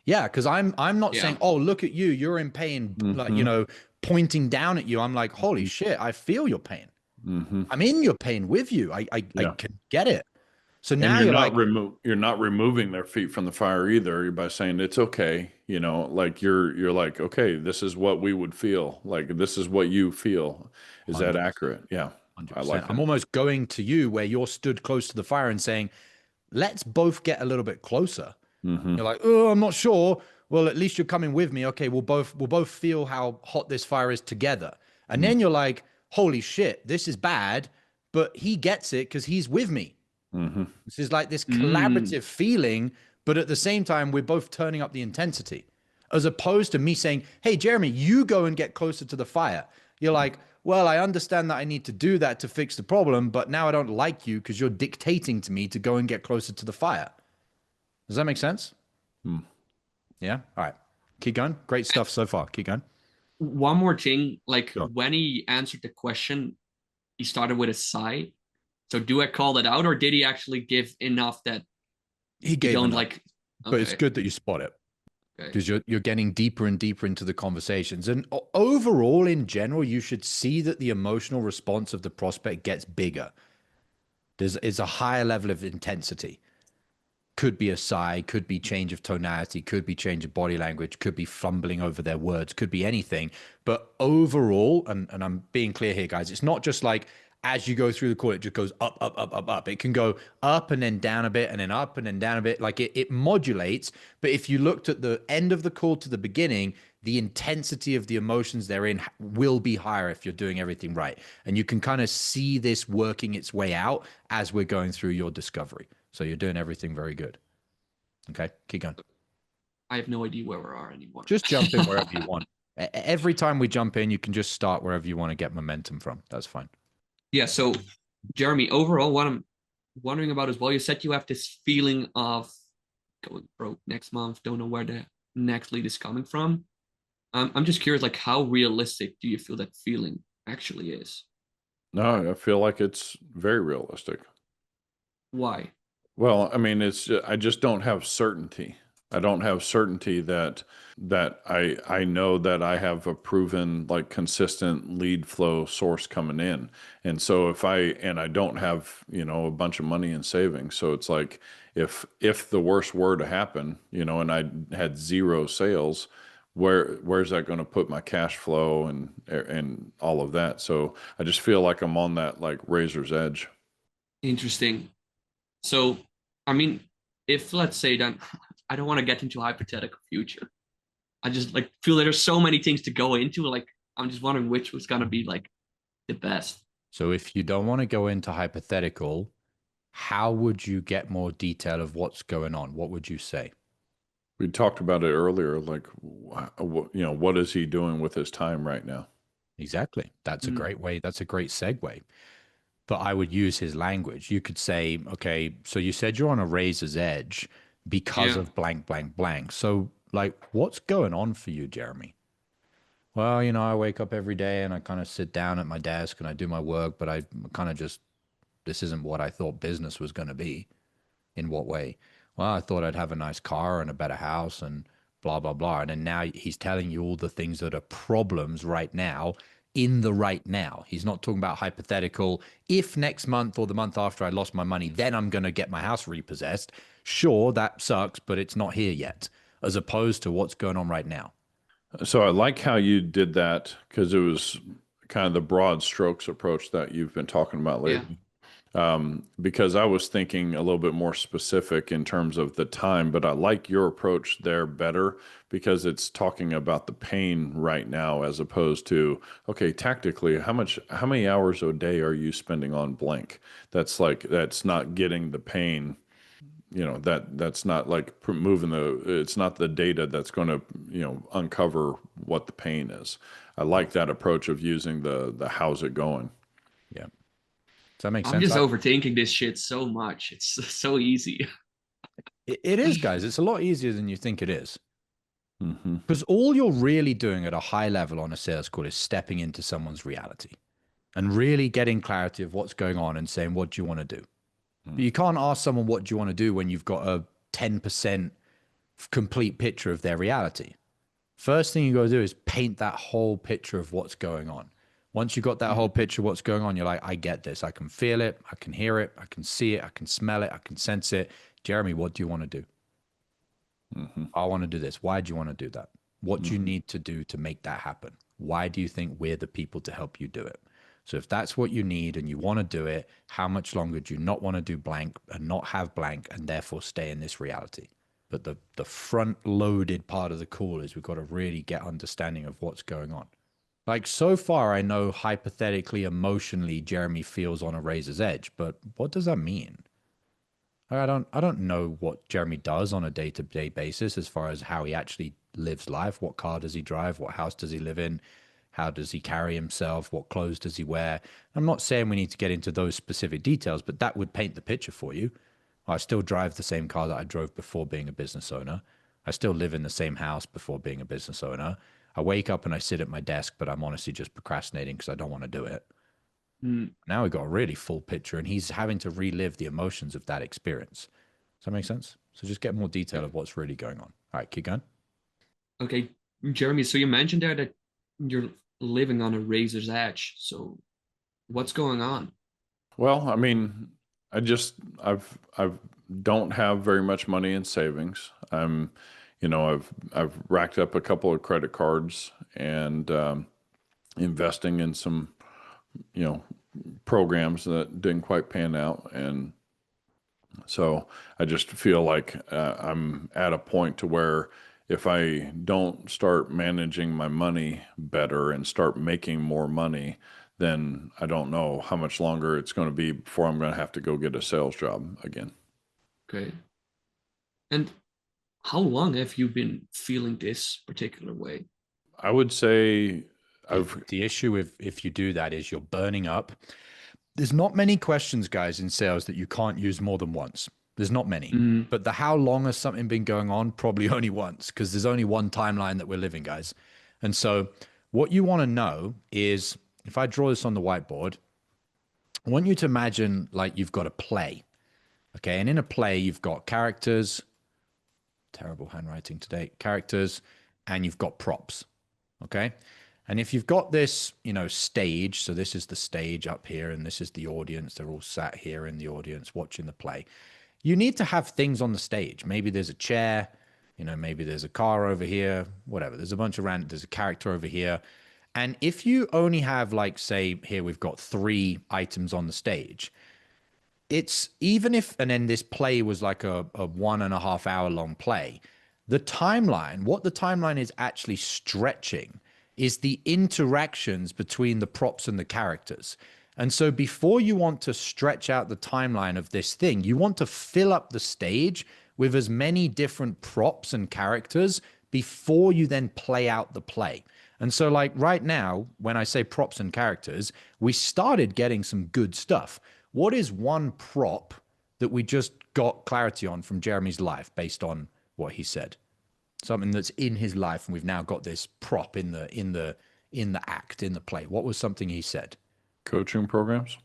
Yeah, because I'm not saying, oh, look at you, you're in pain, like, pointing down at you. I'm like, holy shit, I feel your pain. I'm in your pain with you. I can get it. So now you're not removing their feet from the fire either by saying it's okay. Like you're like, okay, this is what we would feel. Like this is what you feel. Is 100%. That accurate? Yeah. 100%. I like that. I'm almost going to you where you're stood close to the fire and saying, let's both get a little bit closer. You're like, oh, I'm not sure. Well, at least you're coming with me. Okay, we'll both feel how hot this fire is together. And then you're like, holy shit, this is bad, but he gets it because he's with me. This is like this collaborative feeling, but at the same time, we're both turning up the intensity, as opposed to me saying, hey, Jeremy, you go and get closer to the fire. You're like, well, I understand that I need to do that to fix the problem, but now I don't like you because you're dictating to me to go and get closer to the fire. Does that make sense? Yeah. All right. Keep going. Great stuff so far. Keep going. One more thing, like when he answered the question, he started with a sigh. So do I call that out, or did he actually give enough that he gave enough, like? Okay. But it's good that you spot it, because you're getting deeper and deeper into the conversations. And overall, in general, you should see that the emotional response of the prospect gets bigger. There's a higher level of intensity. Could be a sigh, could be change of tonality, could be change of body language, could be fumbling over their words, could be anything. But overall, and I'm being clear here, guys, it's not just like, as you go through the call, it just goes up, up, up, up, up. It can go up and then down a bit and then up and then down a bit. Like it modulates. But if you looked at the end of the call to the beginning, the intensity of the emotions therein will be higher if you're doing everything right. And you can kind of see this working its way out as we're going through your discovery. So you're doing everything very good. Okay, keep going. I have no idea where we are anymore. Just jump in wherever you want. Every time we jump in, you can just start wherever you want to get momentum from. That's fine. Yeah, so Jeremy, overall, what I'm wondering about as well, you said you have this feeling of going broke next month, don't know where the next lead is coming from. I'm just curious, like, how realistic do you feel that feeling actually is? No, I feel like it's very realistic. Why? Well, I mean, I just don't have certainty. I don't have certainty that I know that I have a proven, like, consistent lead flow source coming in. And so I don't have, a bunch of money in savings. So it's like if the worst were to happen, and I had zero sales, where's that going to put my cash flow and all of that? So I just feel like I'm on that, like, razor's edge. Interesting. So, I mean, if let's say that I don't want to get into a hypothetical future, I just like feel that there's so many things to go into. Like, I'm just wondering which was going to be like the best. So if you don't want to go into hypothetical, how would you get more detail of what's going on? What would you say? We talked about it earlier. Like, what is he doing with his time right now? Exactly. That's a great way. That's a great segue. But I would use his language. You could say, okay, so you said you're on a razor's edge because of blank, blank, blank. So, like, what's going on for you, Jeremy? Well, I wake up every day and I kind of sit down at my desk and I do my work, but I kind of just, this isn't what I thought business was going to be. In what way? Well, I thought I'd have a nice car and a better house and blah, blah, blah. And then now he's telling you all the things that are problems right now in the right now. He's not talking about hypothetical. If next month or the month after I lost my money, then I'm going to get my house repossessed. Sure, that sucks, but it's not here yet, as opposed to what's going on right now. So I like how you did that because it was kind of the broad strokes approach that you've been talking about lately. Because I was thinking a little bit more specific in terms of the time, but I like your approach there better because it's talking about the pain right now as opposed to, okay, tactically, how many hours a day are you spending on blank? That's not getting the pain, that's not like it's not the data that's going to, uncover what the pain is. I like that approach of using the how's it going. Yeah. Does that make sense? I'm just overthinking this shit so much. It's so easy. It is, guys. It's a lot easier than you think it is. Mm-hmm. Because all you're really doing at a high level on a sales call is stepping into someone's reality and really getting clarity of what's going on and saying, what do you want to do? Mm-hmm. But you can't ask someone, what do you want to do when you've got a 10% complete picture of their reality? First thing you got to do is paint that whole picture of what's going on. Once you got that whole picture of what's going on, you're like, I get this. I can feel it. I can hear it. I can see it. I can smell it. I can sense it. Jeremy, what do you want to do? Mm-hmm. I want to do this. Why do you want to do that? What do you Mm-hmm. need to do to make that happen? Why do you think we're the people to help you do it? So if that's what you need and you want to do it, how much longer do you not want to do blank and not have blank and therefore stay in this reality? But the front loaded part of the call is we've got to really get understanding of what's going on. Like so far, I know hypothetically, emotionally, Jeremy feels on a razor's edge, but what does that mean? I don't know what Jeremy does on a day-to-day basis as far as how he actually lives life. What car does he drive? What house does he live in? How does he carry himself? What clothes does he wear? I'm not saying we need to get into those specific details, but that would paint the picture for you. I still drive the same car that I drove before being a business owner. I still live in the same house before being a business owner. I wake up and I sit at my desk, but I'm honestly just procrastinating because I don't want to do it. Now we've got a really full picture and he's having to relive the emotions of that experience. Does that make sense? So just get more detail of what's really going on. All right, keep going. Okay, Jeremy, so you mentioned there that you're living on a razor's edge. So what's going on? Well, I mean, I've don't have very much money in savings. I've racked up a couple of credit cards and investing in some, you know, programs that didn't quite pan out, and so I just feel like I'm at a point to where if I don't start managing my money better and start making more money, then I don't know how much longer it's going to be before I'm going to have to go get a sales job again. Okay. And how long have you been feeling this particular way? I would say the issue if you do that is you're burning up. There's not many questions, guys, in sales that you can't use more than once. There's not many. But the how long has something been going on? Probably only once, because there's only one timeline that we're living, guys. And so what you want to know is, if I draw this on the whiteboard, I want you to imagine like you've got a play. Okay. And in a play, you've got characters, terrible handwriting today, characters, and you've got props. Okay. And if you've got this, stage, so this is the stage up here, and this is the audience, they're all sat here in the audience watching the play. You need to have things on the stage. Maybe there's a chair, maybe there's a car over here, whatever. There's a bunch of there's a character over here. And if you only have, like, say, here we've got 3 items on the stage, it's even if, and then this play was like a 1.5 hour long play, what the timeline is actually stretching is the interactions between the props and the characters. And so before you want to stretch out the timeline of this thing, you want to fill up the stage with as many different props and characters before you then play out the play. And so like right now, when I say props and characters, we started getting some good stuff. What is one prop that we just got clarity on from Jeremy's life based on what he said? something that's in his life, and we've now got this prop in the act, in the play. What was something he said? Coaching programs.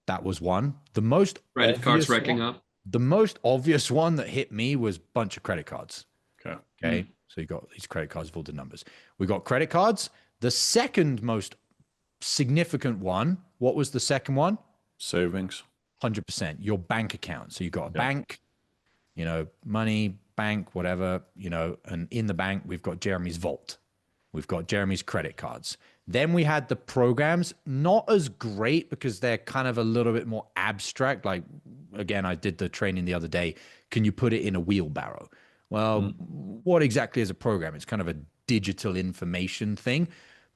That was one. The most credit cards racking up. The most obvious one that hit me was bunch of credit cards. Okay. So you got these credit cards with all the numbers. We got credit cards. The second most significant one, what was the second one? Savings. 100%. Your bank account. So you got a bank, you know, money, bank, whatever, you know, and in the bank, we've got Jeremy's vault. We've got Jeremy's credit cards. Then we had the programs, not as great because they're kind of a little bit more abstract. Like, again, I did the training the other day. Can you put it in a wheelbarrow? Well, what exactly is a program? It's kind of a digital information thing.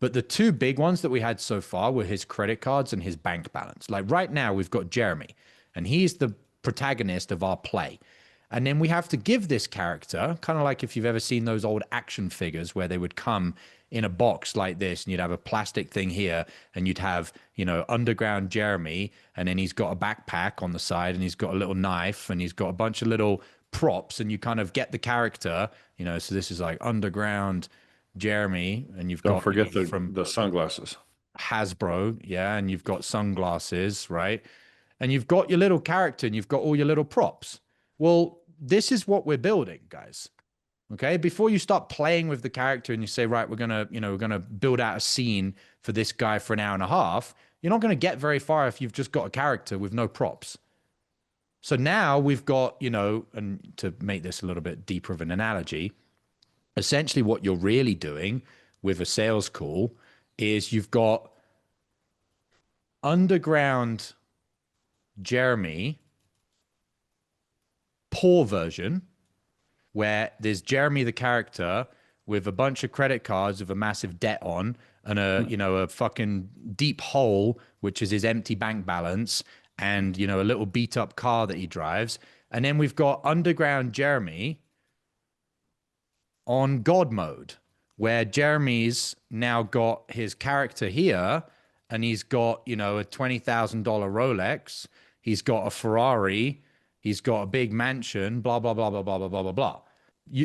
But the two big ones that we had so far were his credit cards and his bank balance. Like right now, we've got Jeremy, and he's the protagonist of our play. And then we have to give this character, kind of like if you've ever seen those old action figures where they would come in a box like this, and you'd have a plastic thing here, and you'd have, you know, underground Jeremy, and then he's got a backpack on the side, and he's got a little knife, and he's got a bunch of little props, and you kind of get the character, you know. So this is like underground Jeremy, and you've don't forget the sunglasses. Hasbro, yeah, and you've got sunglasses, right? And you've got your little character, and you've got all your little props. Well, this is what we're building, guys. Okay, before you start playing with the character and you say, right, we're gonna build out a scene for this guy for an hour and a half, you're not gonna get very far if you've just got a character with no props. So now we've got, you know, and to make this a little bit deeper of an analogy, essentially what you're really doing with a sales call is you've got underground Jeremy, poor version, where there's Jeremy the character with a bunch of credit cards with a massive debt on, and a fucking deep hole, which is his empty bank balance, and, you know, a little beat up car that he drives. And then we've got underground Jeremy on God mode, where Jeremy's now got his character here, and he's got, you know, a $20,000 Rolex. He's got a Ferrari. He's got a big mansion, blah, blah, blah, blah, blah, blah, blah, blah, blah.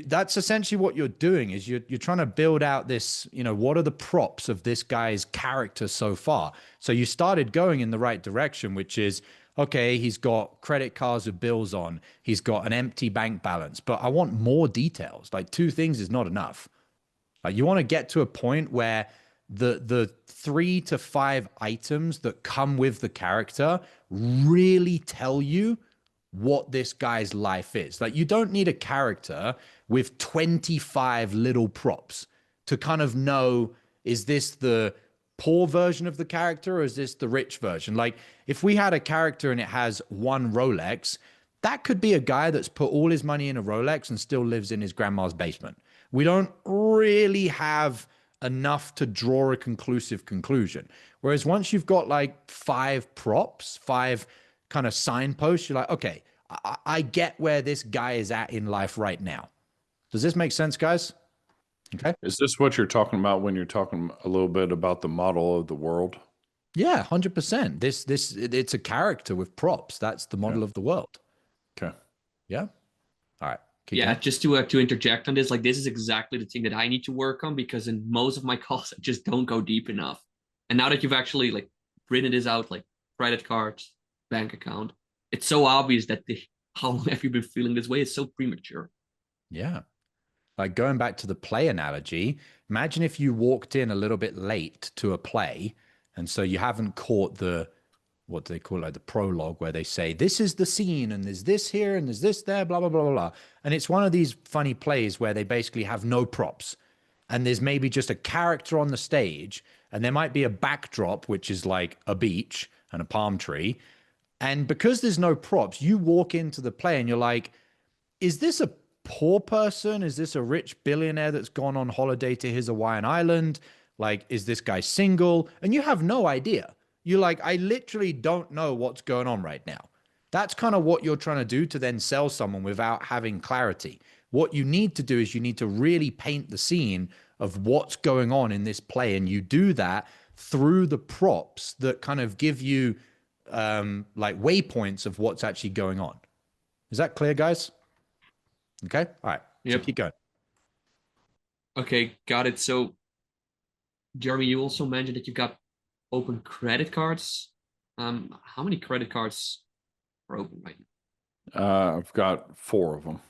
That's essentially what you're doing, is you're trying to build out this, you know, what are the props of this guy's character so far? So you started going in the right direction, which is, okay, he's got credit cards with bills on. He's got an empty bank balance, but I want more details. Like, two things is not enough. Like, you want to get to a point where the 3 to 5 items that come with the character really tell you what this guy's life is. Like, you don't need a character with 25 little props to kind of know, is this the poor version of the character or is this the rich version? Like, if we had a character and it has one Rolex, that could be a guy that's put all his money in a Rolex and still lives in his grandma's basement. We don't really have enough to draw a conclusive conclusion. Whereas once you've got like 5 props, 5 kind of signposts, you're like, okay, I get where this guy is at in life right now. Does this make sense, guys? Okay. Is this what you're talking about when you're talking a little bit about the model of the world? Yeah, 100%. It's a character with props. That's the model of the world. Okay. Yeah. All right. Yeah, just to interject on this, like, this is exactly the thing that I need to work on, because in most of my calls, I just don't go deep enough. And now that you've actually like written this out, like credit cards, bank account, it's so obvious that how long have you been feeling this way is so premature. Yeah. Like, going back to the play analogy, imagine if you walked in a little bit late to a play, and so you haven't caught the, what do they call it, like the prologue, where they say, this is the scene, and there's this here, and there's this there, blah, blah, blah, blah, blah. And it's one of these funny plays where they basically have no props, and there's maybe just a character on the stage, and there might be a backdrop, which is like a beach and a palm tree. And because there's no props, you walk into the play and you're like, is this a poor person? Is this a rich billionaire that's gone on holiday to his Hawaiian island? Like, is this guy single? And you have no idea. You're like, I literally don't know what's going on right now. That's kind of what you're trying to do to then sell someone without having clarity. What you need to do is you need to really paint the scene of what's going on in this play. And you do that through the props that kind of give you like waypoints of what's actually going on. Is that clear, guys? Okay. All right. Yep. So keep going. Okay, got it. So, Jeremy, you also mentioned that you've got open credit cards. How many credit cards are open right I've got 4 of them.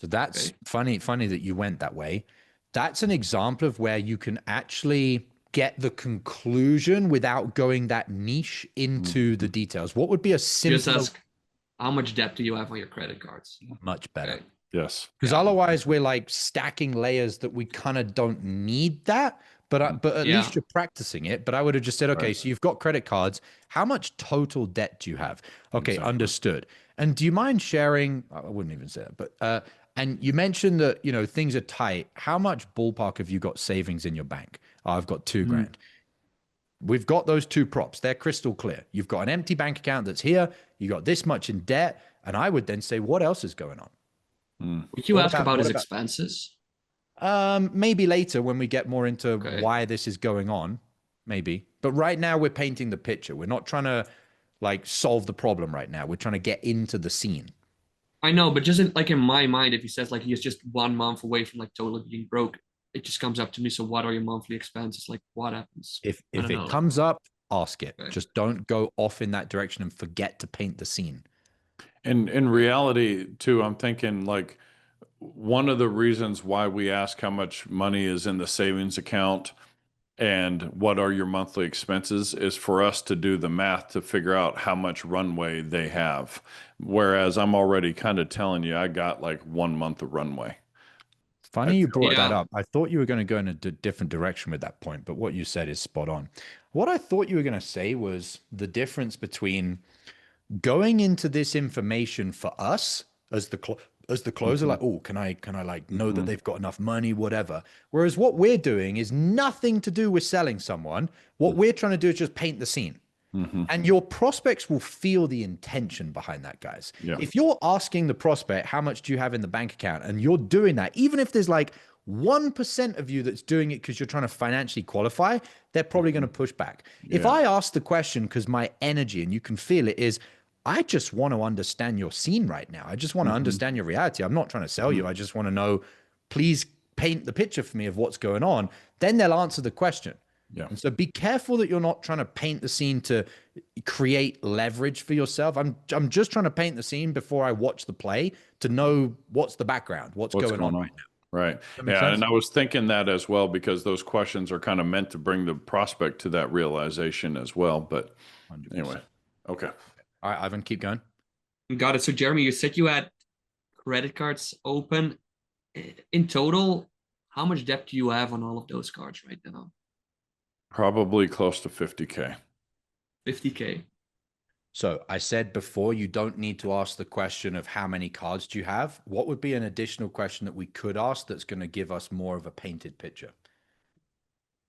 So that's Okay. funny that you went that way. That's an example of where you can actually get the conclusion without going that niche into the Mhm. details. What would be a Just simpler, ask, how much debt do you have on your credit cards? much better? Okay. Yes. Because Yeah. otherwise we're like stacking layers that we kind of don't need that. But at Yeah. least you're practicing it. But I would have just said, okay, Right. so you've got credit cards. How much total debt do you have? Okay, Exactly. understood. And do you mind sharing? I wouldn't even say that, but and you mentioned that things are tight. How much ballpark have you got savings in your bank? Oh, I've got 2 grand. We've got those 2 props. They're crystal clear. You've got an empty bank account that's here. You got this much in debt, and I would then say, what else is going on? Mm. Would you ask about his expenses? Maybe later when we get more into Okay. why this is going on, maybe. But right now we're painting the picture. We're not trying to like solve the problem right now. We're trying to get into the scene. I know, but just in my mind, if he says like he's just 1 month away from like totally being broke, it just comes up to me. So what are your monthly expenses? Like what happens? If I if don't it know. Like, comes up, ask it. okay. Just don't go off in that direction and forget to paint the scene. And in reality, too, I'm thinking like one of the reasons why we ask how much money is in the savings account and what are your monthly expenses is for us to do the math to figure out how much runway they have. Whereas I'm already kind of telling you, I got like 1 month of runway. I Funny you feel brought like, that Yeah. up. I thought you were going to go in a different direction with that point, but what you said is spot on. What I thought you were going to say was the difference between going into this information for us as the closer, mhm, like, oh, can I like know that mhm, they've got enough money, whatever. Whereas what we're doing is nothing to do with selling someone. What we're trying to do is just paint the scene. mhm. And your prospects will feel the intention behind that, guys. Yeah. If you're asking the prospect, how much do you have in the bank account? And you're doing that, even if there's like 1% of you that's doing it because you're trying to financially qualify, they're probably going to push back. If Yeah. I ask the question because my energy, and you can feel it, is I just want to understand your scene right now. I just want to Mhm, understand your reality. I'm not trying to sell you. mhm. I just want to know, please paint the picture for me of what's going on. Then they'll answer the question. Yeah. And so be careful that you're not trying to paint the scene to create leverage for yourself. I'm just trying to paint the scene before I watch the play to know what's the background, what's What's going on going right on? now. Right. That makes Yeah. And sense? I was thinking that as well because those questions are kind of meant to bring the prospect to that realization as well. But anyway, 100%. okay. All right, Ivan, keep going. Got it. So Jeremy, you said you had credit cards open. In total, how much debt do you have on all of those cards right now? Probably close to 50K. 50K. So I said before, you don't need to ask the question of how many cards do you have. What would be an additional question that we could ask that's going to give us more of a painted picture?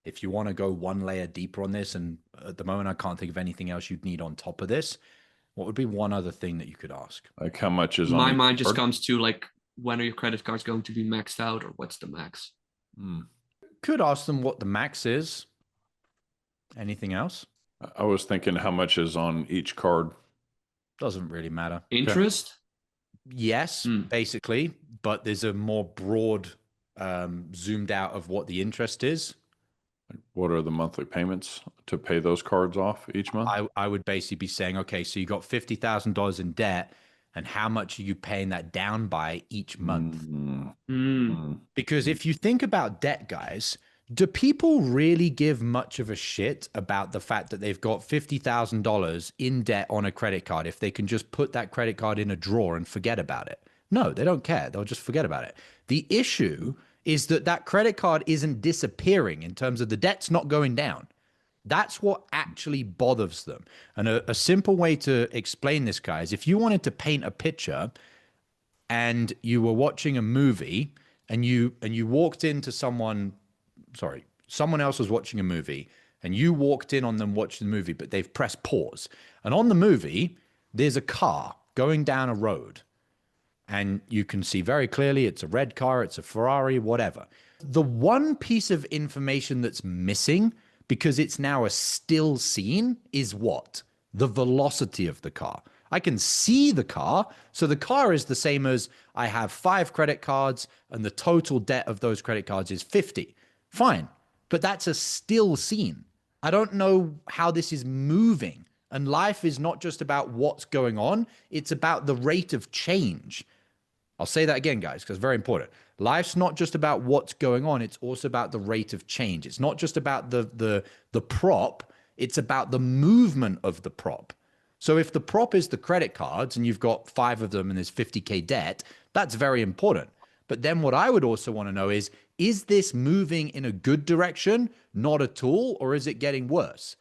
If you want to go one layer deeper on this, and at the moment I can't think of anything else you'd need on top of this, what would be one other thing that you could ask? Like how much is on My each mind just card? comes to like, when are your credit cards going to be maxed out, or what's the max? Could ask them what the max is. Anything else? I was thinking how much is on each card. Doesn't really matter. Okay. Interest? Yes, basically, but there's a more broad, zoomed out of what the interest is. What are the monthly payments to pay those cards off each month? I would basically be saying, okay, so you got $50,000 in debt, and how much are you paying that down by each month? Mm, Mm. mm, Because mm. if you think about debt, guys, do people really give much of a shit about the fact that they've got $50,000 in debt on a credit card if they can just put that credit card in a drawer and forget about it? No, they don't care. They'll just forget about it. The issue is that that credit card isn't disappearing in terms of the debt's not going down. That's what actually bothers them. And a simple way to explain this, guys, if you wanted to paint a picture and you were watching a movie and you walked into someone else was watching a movie and you walked in on them watching the movie, but they've pressed pause. And on the movie, there's a car going down a road and you can see very clearly it's a red car, it's a Ferrari, whatever. The one piece of information that's missing because it's now a still scene is what? The velocity of the car. I can see the car. So the car is the same as I have 5 credit cards and the total debt of those credit cards is 50. Fine. But that's a still scene. I don't know how this is moving. And life is not just about what's going on. It's about the rate of change. I'll say that again, guys, because it's very important. Life's not just about what's going on. It's also about the rate of change. It's not just about the prop. It's about the movement of the prop. So if the prop is the credit cards and you've got 5 of them and there's 50K debt, that's very important. But then what I would also want to know is this moving in a good direction, not at all, or is it getting worse?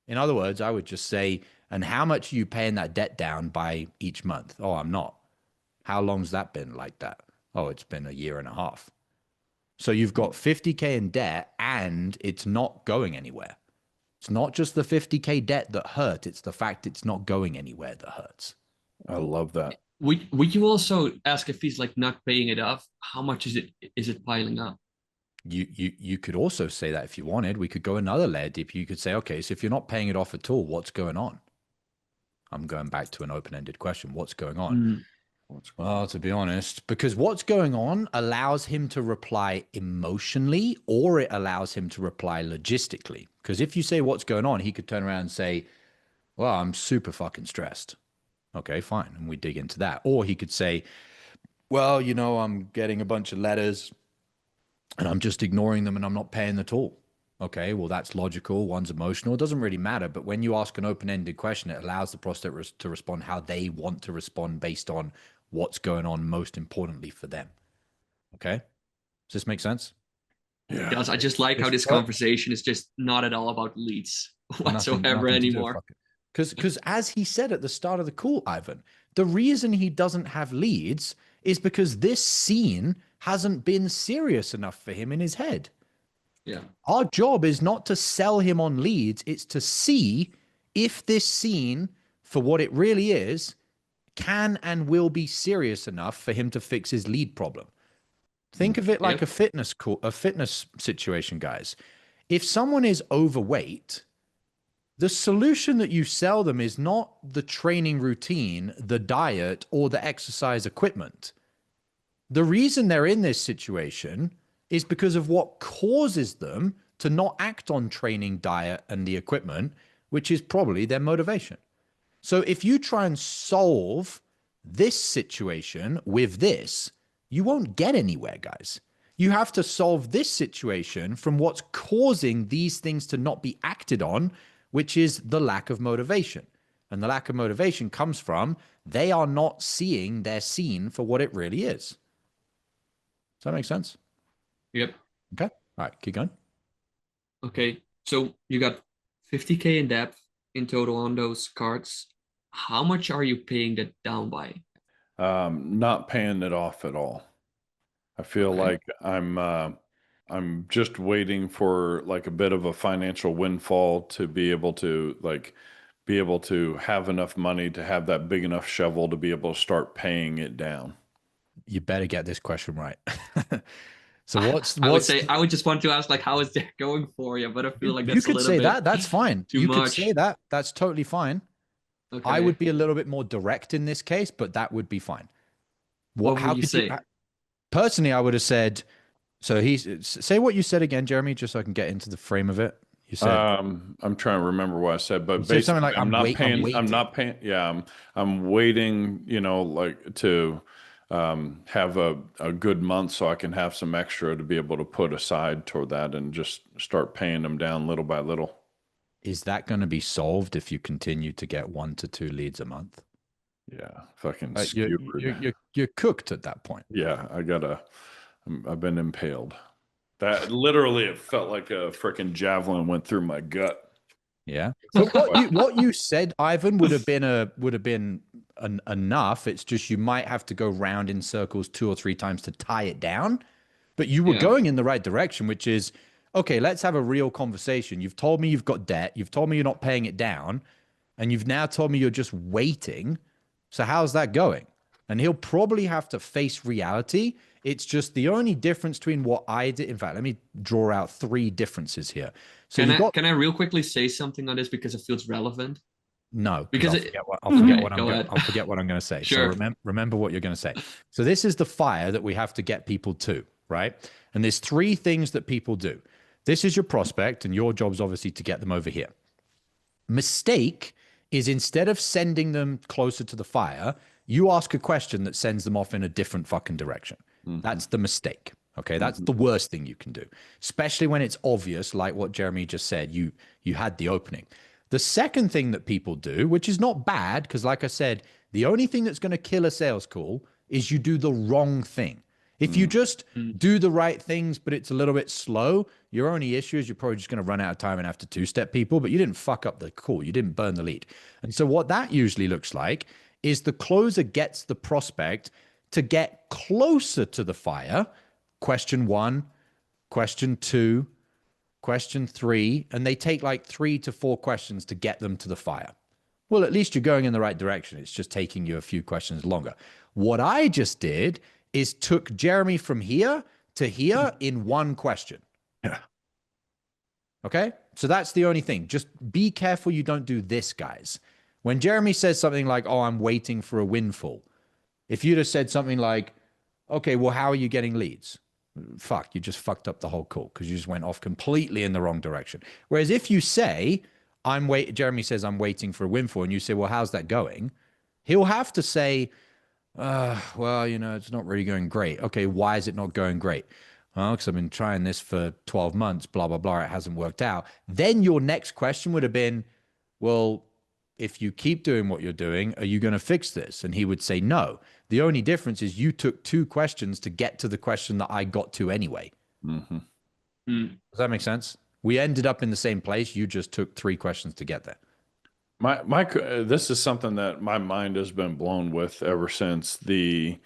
In other words, I would just say, and how much are you paying that debt down by each month? Oh, I'm not. How long's that been like that? Oh, it's been a year and a half. So you've got 50K in debt and it's not going anywhere. It's not just the 50K debt that hurt. It's the fact it's not going anywhere that hurts. I love that. Would you also ask if he's like not paying it off? How much is it piling up? You could also say that if you wanted. We could go another layer deep. You could say, okay, so if you're not paying it off at all, what's going on? I'm going back to an open-ended question. What's going on? Well, to be honest, because what's going on allows him to reply emotionally or it allows him to reply logistically. Because if you say what's going on, he could turn around and say, well, I'm super fucking stressed. Okay, fine. And we dig into that. Or he could say, well, you know, I'm getting a bunch of letters and I'm just ignoring them and I'm not paying at all. Okay, well, that's logical. One's emotional. It doesn't really matter. But when you ask an open-ended question, it allows the prospect to respond how they want to respond based on what's going on most importantly for them. Okay? Does this make sense? Yeah. It does. I just like how this conversation is just not at all about leads whatsoever anymore. Because as he said at the start of the call, Ivan, the reason he doesn't have leads is because this scene hasn't been serious enough for him in his head. Yeah. Our job is not to sell him on leads. It's to see if this scene, for what it really is, can and will be serious enough for him to fix his lead problem. Think of it like a fitness situation, guys. If someone is overweight, the solution that you sell them is not the training routine, the diet, or the exercise equipment. The reason they're in this situation is because of what causes them to not act on training, diet, and the equipment, which is probably their motivation. So if you try and solve this situation with this, you won't get anywhere, guys. You have to solve this situation from what's causing these things to not be acted on, which is the lack of motivation. And the lack of motivation comes from they are not seeing their scene for what it really is. Does that make sense? Yep. Okay. All right, keep going. Okay. So you got 50K in debt in total on those cards. How much are you paying that down by? Not paying it off at all. I feel like I'm just waiting for like a bit of a financial windfall to be able to have enough money to have that big enough shovel to be able to start paying it down. You better get this question right. So I would just want to ask, like, how is that going for you? But I feel like that's you could say that. That's fine. You could say that. That's totally fine. Okay. I would be a little bit more direct in this case, but that would be fine. What would you say? Personally, I would have said. So say what you said again, Jeremy, just so I can get into the frame of it. You said. I'm trying to remember what I said, but basically something like I'm not paying. Yeah, I'm waiting. You know, like to have a good month so I can have some extra to be able to put aside toward that and just start paying them down little by little. Is that going to be solved if you continue to get 1 to 2 leads a month? Yeah, fucking you're cooked at that point. Yeah, I've been impaled. That literally, it felt like a freaking javelin went through my gut. Yeah. But what you said, Ivan, would have been enough. It's just you might have to go round in circles 2 or 3 times to tie it down. But you were going in the right direction, which is, okay, let's have a real conversation. You've told me you've got debt. You've told me you're not paying it down. And you've now told me you're just waiting. So how's that going? And he'll probably have to face reality. It's just the only difference between what I did. In fact, let me draw out 3 differences here. So can I real quickly say something on this because it feels relevant? No, because I'll forget what I'm going to say. Sure. So remember what you're going to say. So this is the fire that we have to get people to, right? And there's 3 things that people do. This is your prospect, and your job's obviously to get them over here. Mistake is, instead of sending them closer to the fire, you ask a question that sends them off in a different fucking direction. That's the mistake. Okay, that's the worst thing you can do, especially when it's obvious, like what Jeremy just said. You had the opening. The second thing that people do, which is not bad, because like I said, the only thing that's going to kill a sales call is you do the wrong thing. If you just do the right things, but it's a little bit slow, your only issue is you're probably just going to run out of time and have to 2-step people, but you didn't fuck up the call. You didn't burn the lead. And so what that usually looks like is the closer gets the prospect to get closer to the fire. Question 1, question 2, question 3, and they take like 3 to 4 questions to get them to the fire. Well, at least you're going in the right direction. It's just taking you a few questions longer. What I just did is took Jeremy from here to here in 1 question. Yeah. Okay? So that's the only thing. Just be careful you don't do this, guys. When Jeremy says something like, oh, I'm waiting for a windfall, if you'd have said something like, okay, well, how are you getting leads? Fuck, you just fucked up the whole call because you just went off completely in the wrong direction. Whereas if you say, Jeremy says, I'm waiting for a windfall, and you say, well, how's that going? He'll have to say, well, you know, it's not really going great. Okay, why is it not going great? Well, because I've been trying this for 12 months, blah, blah, blah. It hasn't worked out. Then your next question would have been, well, if you keep doing what you're doing, are you going to fix this? And he would say no. The only difference is you took 2 questions to get to the question that I got to anyway. Does that make sense? We ended up in the same place. You just took 3 questions to get there. This is something that my mind has been blown with ever since the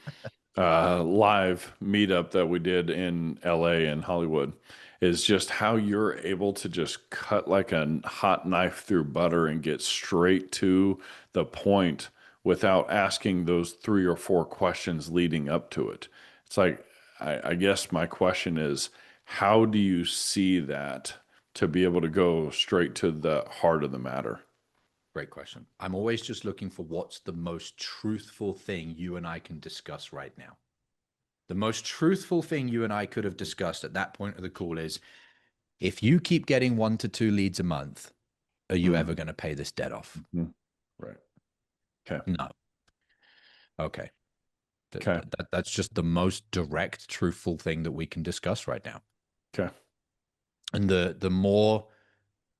live meetup that we did in LA and Hollywood, is just how you're able to just cut like a hot knife through butter and get straight to the point without asking those 3 or 4 questions leading up to it. It's like, I guess my question is, how do you see that to be able to go straight to the heart of the matter? Great question. I'm always just looking for what's the most truthful thing you and I can discuss right now. The most truthful thing you and I could have discussed at that point of the call is, if you keep getting 1 to 2 leads a month, are you ever going to pay this debt off? Right. Okay. No. Okay. Okay. That's just the most direct, truthful thing that we can discuss right now. Okay. And the more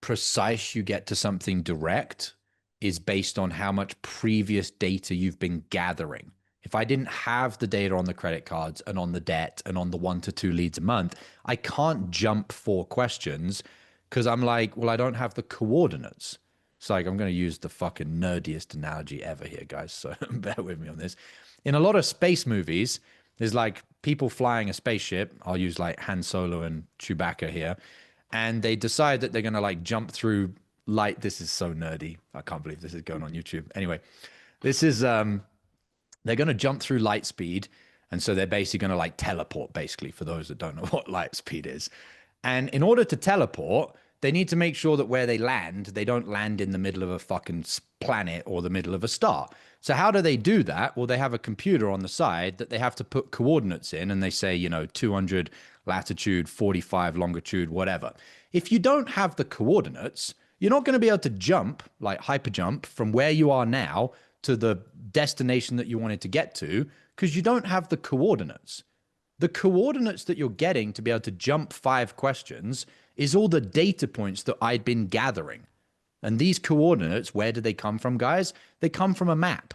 precise you get to something direct is based on how much previous data you've been gathering. If I didn't have the data on the credit cards and on the debt and on the 1 to 2 leads a month, I can't jump 4 questions because I'm like, well, I don't have the coordinates. It's like, I'm going to use the fucking nerdiest analogy ever here, guys. So bear with me on this. In a lot of space movies, there's like people flying a spaceship. I'll use like Han Solo and Chewbacca here. And they decide that they're going to like jump through light. This is so nerdy. I can't believe this is going on YouTube. Anyway, this is, they're going to jump through light speed. And so they're basically going to like teleport, basically, for those that don't know what light speed is. And in order to teleport, they need to make sure that where they land, they don't land in the middle of a fucking planet or the middle of a star. So how do they do that? Well, they have a computer on the side that they have to put coordinates in, and they say, you know, 200 latitude, 45 longitude, whatever. If you don't have the coordinates, you're not going to be able to jump, like hyperjump, from where you are now to the destination that you wanted to get to, because you don't have the coordinates. The coordinates that you're getting to be able to jump 5 questions is all the data points that I'd been gathering. And these coordinates, where do they come from, guys? They come from a map.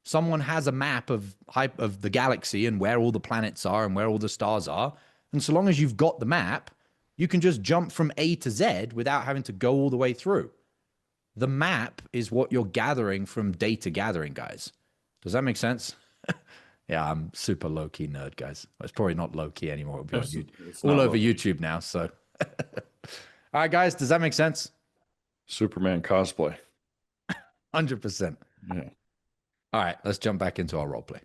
Someone has a map of the galaxy and where all the planets are and where all the stars are. And so long as you've got the map, you can just jump from A to Z without having to go all the way through. The map is what you're gathering from data gathering, guys. Does that make sense? Yeah, I'm super low-key nerd, guys. It's probably not low-key anymore. It'll be on all over YouTube now, so. All right, guys, does that make sense? Superman cosplay. 100%. Yeah. All right, let's jump back into our role play.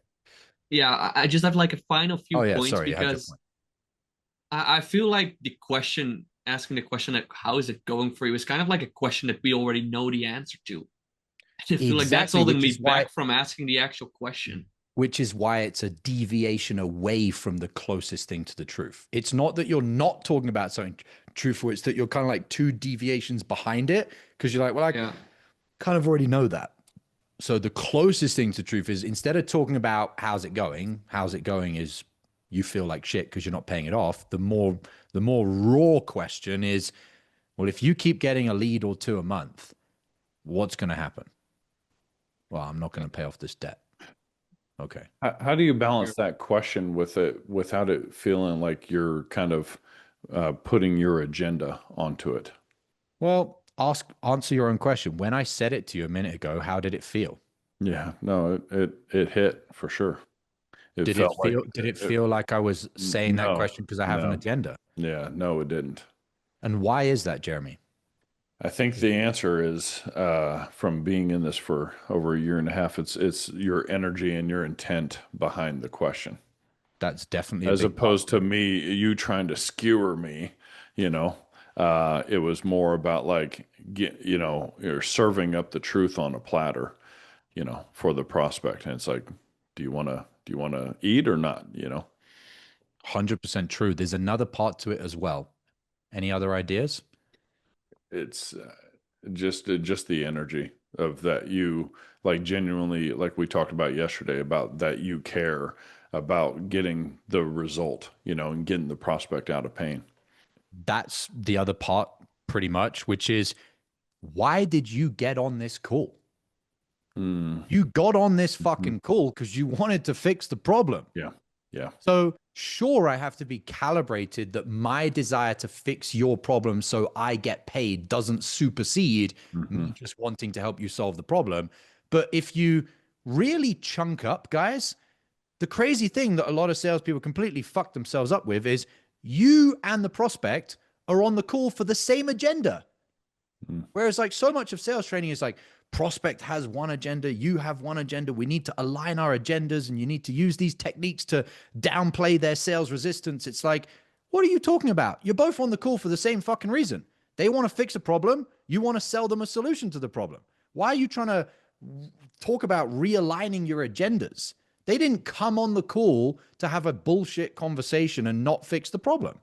Yeah, I just have like a final few points sorry, because I feel like asking the question like, how is it going for you, is kind of like a question that we already know the answer to. I feel like that's holding me back from asking the actual question. Which is why it's a deviation away from the closest thing to the truth. It's not that you're not talking about something truthful. It's that you're kind of like two deviations behind it, because you're like, well, I kind of already know that. So the closest thing to truth is, instead of talking about how's it going is you feel like shit because you're not paying it off. The more raw question is, well, if you keep getting a lead or two a month, what's going to happen? Well, I'm not going to pay off this debt. Okay. How do you balance that question with it without it feeling like you're kind of putting your agenda onto it? Well, answer your own question. When I said it to you a minute ago, how did it feel? Yeah, no, it hit for sure. Did it feel like I was saying that question because I have an agenda? Yeah, no, it didn't. And why is that, Jeremy? I think the answer is from being in this for over a year and a half. It's your energy and your intent behind the question. That's definitely as opposed to you trying to skewer me. It was more about like you're serving up the truth on a platter, for the prospect, and it's like, do you want to eat or not? 100% true. There's another part to it as well. Any other ideas? It's just the energy of that, you like genuinely, like we talked about yesterday, about that you care about getting the result, and getting the prospect out of pain. That's the other part pretty much, which is, why did you get on this call? You got on this fucking call because you wanted to fix the problem. Yeah. So sure, I have to be calibrated that my desire to fix your problem so I get paid doesn't supersede me just wanting to help you solve the problem. But if you really chunk up, guys, the crazy thing that a lot of salespeople completely fuck themselves up with is you and the prospect are on the call for the same agenda. Whereas like so much of sales training is like, prospect has one agenda, you have one agenda, we need to align our agendas, and you need to use these techniques to downplay their sales resistance. It's like, what are you talking about? You're both on the call for the same fucking reason. They want to fix a problem. You want to sell them a solution to the problem. Why are you trying to talk about realigning your agendas? They didn't come on the call to have a bullshit conversation and not fix the problem.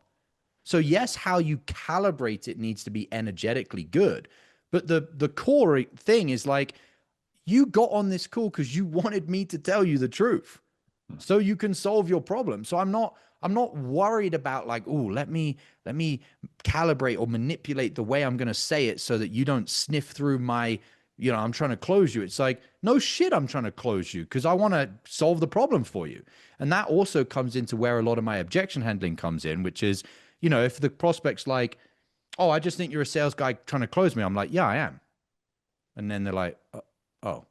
So yes, how you calibrate it needs to be energetically good. But the core thing is like, you got on this call because you wanted me to tell you the truth so you can solve your problem. So I'm not worried about like, oh, let me calibrate or manipulate the way I'm going to say it so that you don't sniff through my, I'm trying to close you. It's like, no shit, I'm trying to close you because I want to solve the problem for you. And that also comes into where a lot of my objection handling comes in, which is, if the prospect's like, oh, I just think you're a sales guy trying to close me. I'm like, yeah, I am. And then they're like, oh,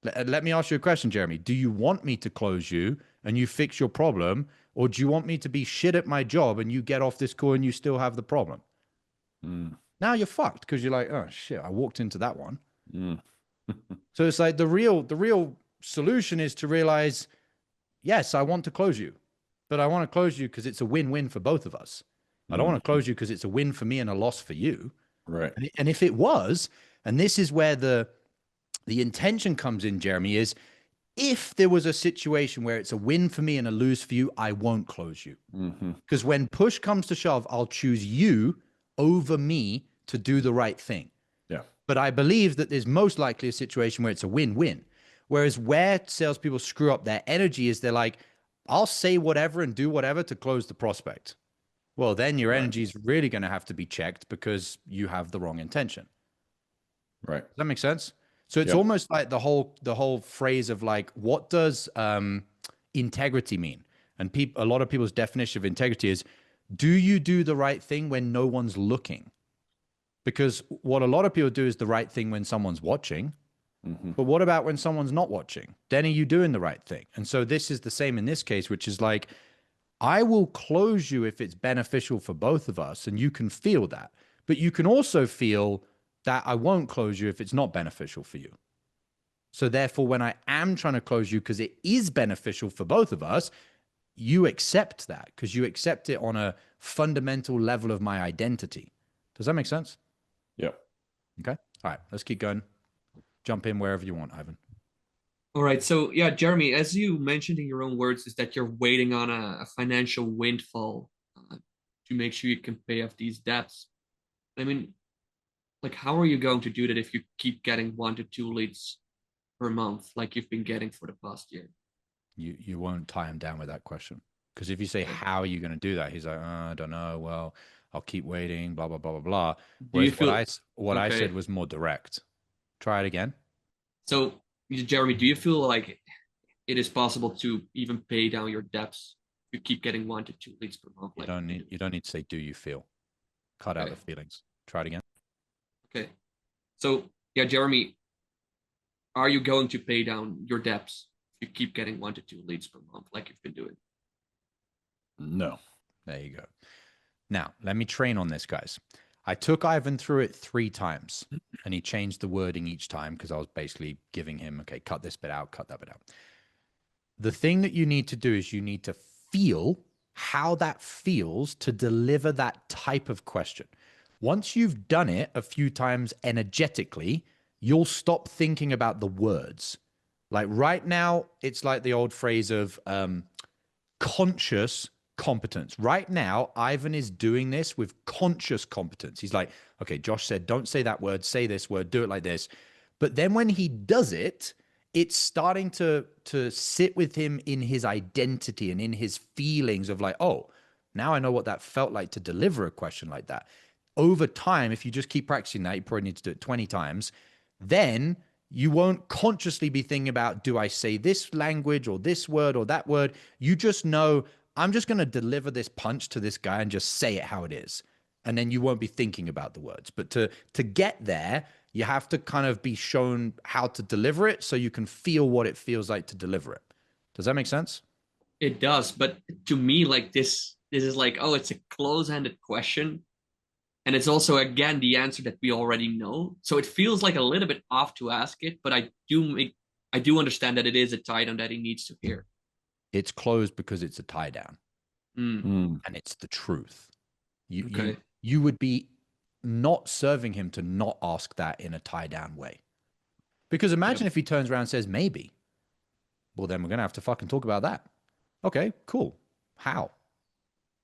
let me ask you a question, Jeremy. Do you want me to close you and you fix your problem? Or do you want me to be shit at my job and you get off this call and you still have the problem? Now you're fucked because you're like, oh shit, I walked into that one. So it's like the real solution is to realize, yes, I want to close you, but I want to close you because it's a win-win for both of us. I don't want to close you because it's a win for me and a loss for you. Right. And if it was, and this is where the intention comes in, Jeremy, is if there was a situation where it's a win for me and a lose for you, I won't close you. Because when push comes to shove, I'll choose you over me to do the right thing. Yeah. But I believe that there's most likely a situation where it's a win-win. Whereas where salespeople screw up their energy is they're like, I'll say whatever and do whatever to close the prospect. Well, then your energy is really going to have to be checked because you have the wrong intention. Right. Does that make sense? So it's almost like the whole phrase of like, what does integrity mean? And a lot of people's definition of integrity is, do you do the right thing when no one's looking? Because what a lot of people do is the right thing when someone's watching. But what about when someone's not watching? Then are you doing the right thing? And so this is the same in this case, which is like, I will close you if it's beneficial for both of us, and you can feel that. But you can also feel that I won't close you if it's not beneficial for you. So therefore, when I am trying to close you because it is beneficial for both of us, you accept that because you accept it on a fundamental level of my identity. Does that make sense? Yep. Okay. All right. Let's keep going. jump in wherever you want, Ivan. All right. So yeah, Jeremy, as you mentioned in your own words, is that you're waiting on a financial windfall to make sure you can pay off these debts. I mean, like, how are you going to do that if you keep getting 1 to 2 leads per month, like you've been getting for the past year? You won't tie him down with that question. Because if you say, how are you going to do that? He's like, I don't know. Well, I'll keep waiting, blah, blah, blah, blah, blah. Do you Whereas feel what I okay? said was more direct. Try it again. So, Jeremy, do you feel like it is possible to even pay down your debts if you keep getting 1 to 2 leads per month? You don't need to say, do you feel? Cut out the feelings. Try it again. Okay. So, yeah, Jeremy, are you going to pay down your debts if you keep getting 1 to 2 leads per month like you've been doing? No. There you go. Now, let me train on this, guys. I took Ivan through it 3 times, and he changed the wording each time because I was basically giving him, okay, cut this bit out, cut that bit out. The thing that you need to do is you need to feel how that feels to deliver that type of question. Once you've done it a few times energetically, you'll stop thinking about the words. Like right now, it's like the old phrase of conscious competence. Right now, Ivan is doing this with conscious competence. He's like, okay, Josh said, don't say that word, say this word, do it like this. But then when he does it, it's starting to sit with him in his identity and in his feelings of like, oh, now I know what that felt like to deliver a question like that. Over time, if you just keep practicing that, you probably need to do it 20 times, then you won't consciously be thinking about, do I say this language or this word or that word? You just know, I'm just going to deliver this punch to this guy and just say it how it is. And then you won't be thinking about the words. But to get there, you have to kind of be shown how to deliver it so you can feel what it feels like to deliver it. Does that make sense? It does. But to me, like this is like, oh, it's a close-ended question. And it's also, again, the answer that we already know. So it feels like a little bit off to ask it, but I do understand that it is a tie down that he needs to hear. It's closed because it's a tie down. And it's the truth. You would be not serving him to not ask that in a tie down way. Because imagine if he turns around and says, maybe. Well, then we're going to have to fucking talk about that. Okay, cool. How?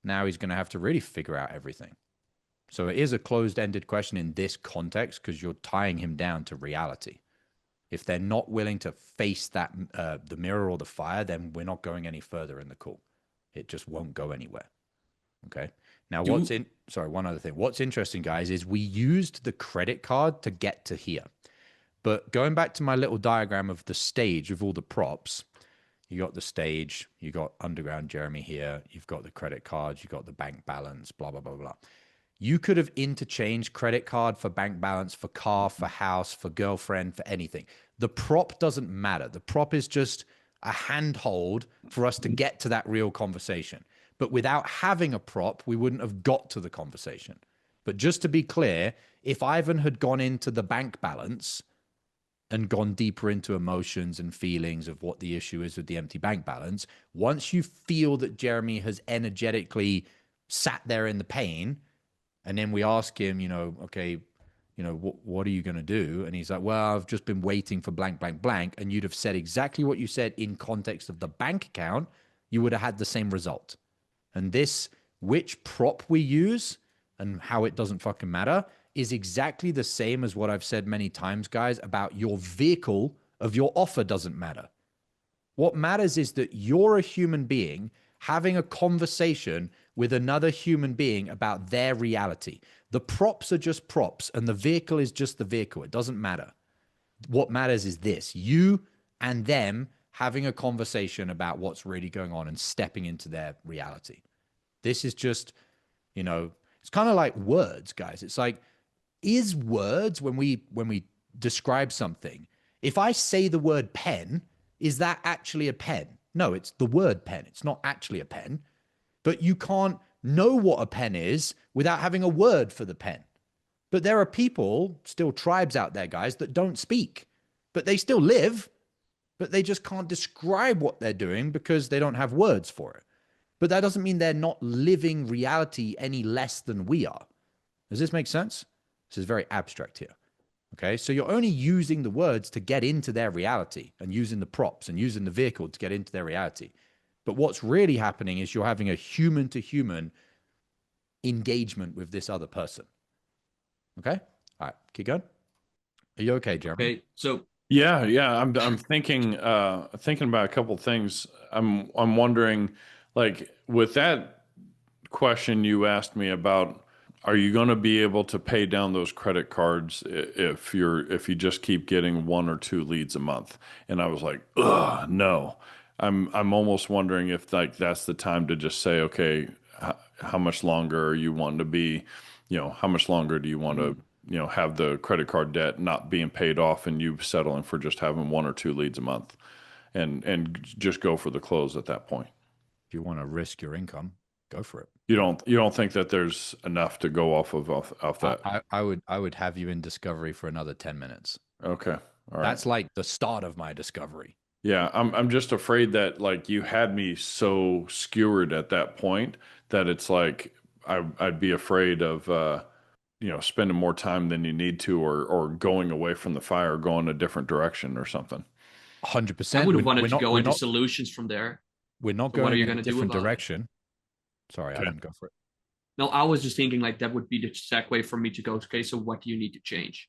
Now he's going to have to really figure out everything. So it is a closed-ended question in this context because you're tying him down to reality. If they're not willing to face that, the mirror or the fire, then we're not going any further in the call. It just won't go anywhere. Okay. Now, one other thing. What's interesting, guys, is we used the credit card to get to here. But going back to my little diagram of the stage of all the props, you got the stage, you got underground Jeremy here, you've got the credit cards, you got the bank balance, blah, blah, blah, blah. You could have interchanged credit card for bank balance, for car, for house, for girlfriend, for anything. The prop doesn't matter. The prop is just a handhold for us to get to that real conversation. But without having a prop, we wouldn't have got to the conversation. But just to be clear, if Ivan had gone into the bank balance and gone deeper into emotions and feelings of what the issue is with the empty bank balance, once you feel that Jeremy has energetically sat there in the pain, and then we ask him, okay, what are you going to do? And he's like, well, I've just been waiting for blank, blank, blank. And you'd have said exactly what you said in context of the bank account. You would have had the same result. And this, which prop we use and how it doesn't fucking matter, is exactly the same as what I've said many times, guys, about your vehicle of your offer doesn't matter. What matters is that you're a human being having a conversation with another human being about their reality. The props are just props and the vehicle is just the vehicle. It doesn't matter. What matters is this, you and them having a conversation about what's really going on and stepping into their reality. This is just, it's kind of like words, guys. It's like, is words, when we describe something, if I say the word pen, is that actually a pen? No, it's the word pen. It's not actually a pen. But you can't know what a pen is without having a word for the pen. But there are people, still tribes out there, guys, that don't speak. But they still live, but they just can't describe what they're doing because they don't have words for it. But that doesn't mean they're not living reality any less than we are. Does this make sense? This is very abstract here. Okay. So you're only using the words to get into their reality and using the props and using the vehicle to get into their reality. But what's really happening is you're having a human to human engagement with this other person. Okay. All right. Keep going. Are you okay, Jeremy? Okay. So yeah. I'm thinking about a couple things. I'm wondering, like, with that question you asked me about, are you going to be able to pay down those credit cards if you just keep getting 1 or 2 leads a month? And I was like, ugh, no. I'm almost wondering if like that's the time to just say, okay, how much longer are you wanting to be, how much longer do you want to, have the credit card debt not being paid off and you settling for just having 1 or 2 leads a month, and just go for the close at that point. If you want to risk your income, go for it. You don't think that there's enough to go off that? I would have you in discovery for another 10 minutes. Okay. All right. That's like the start of my discovery. Yeah, I'm just afraid that like you had me so skewered at that point that it's like I'd be afraid of spending more time than you need to, or going away from the fire, going a different direction or something. 100%. I would have wanted to go into solutions from there. We're not going in a different direction. Sorry, I didn't go for it. No, I was just thinking like that would be the segue for me to go, okay, so what do you need to change?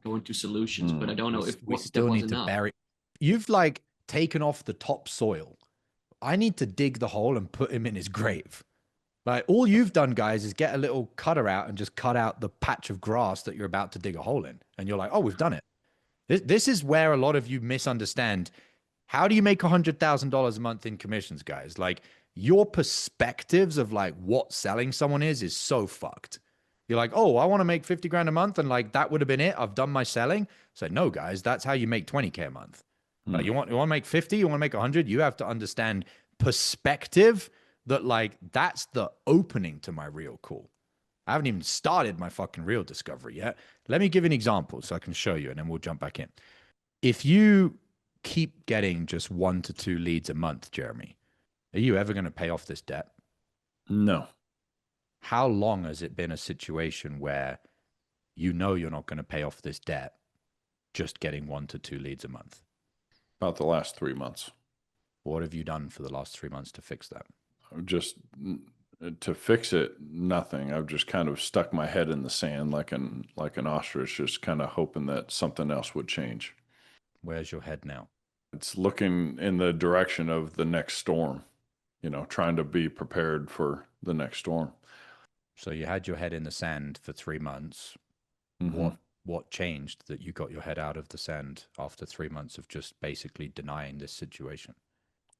Go into solutions, but I don't know if we still need to bury. You've like taken off the topsoil. I need to dig the hole and put him in his grave. Like all you've done, guys, is get a little cutter out and just cut out the patch of grass that you're about to dig a hole in. And you're like, oh, we've done it. This is where a lot of you misunderstand. How do you make $100,000 a month in commissions, guys? Like your perspectives of like what selling someone is so fucked. You're like, oh, I want to make 50 grand a month. And like, that would have been it. I've done my selling. So no, guys, that's how you make 20K a month. Like, you want to make 50, you want to make 100. You have to understand perspective that like, that's the opening to my real call. I haven't even started my fucking real discovery yet. Let me give an example so I can show you and then we'll jump back in. If you keep getting just 1 to 2 leads a month, Jeremy, are you ever going to pay off this debt? No. How long has it been a situation where you know you're not going to pay off this debt just getting 1 to 2 leads a month? About the last 3 months. What have you done for the last 3 months to fix that? Just to fix it, nothing. I've just kind of stuck my head in the sand like an ostrich, just kind of hoping that something else would change. Where's your head now? It's looking in the direction of the next storm, trying to be prepared for the next storm. So you had your head in the sand for 3 months. Mm-hmm. What changed that you got your head out of the sand after 3 months of just basically denying this situation?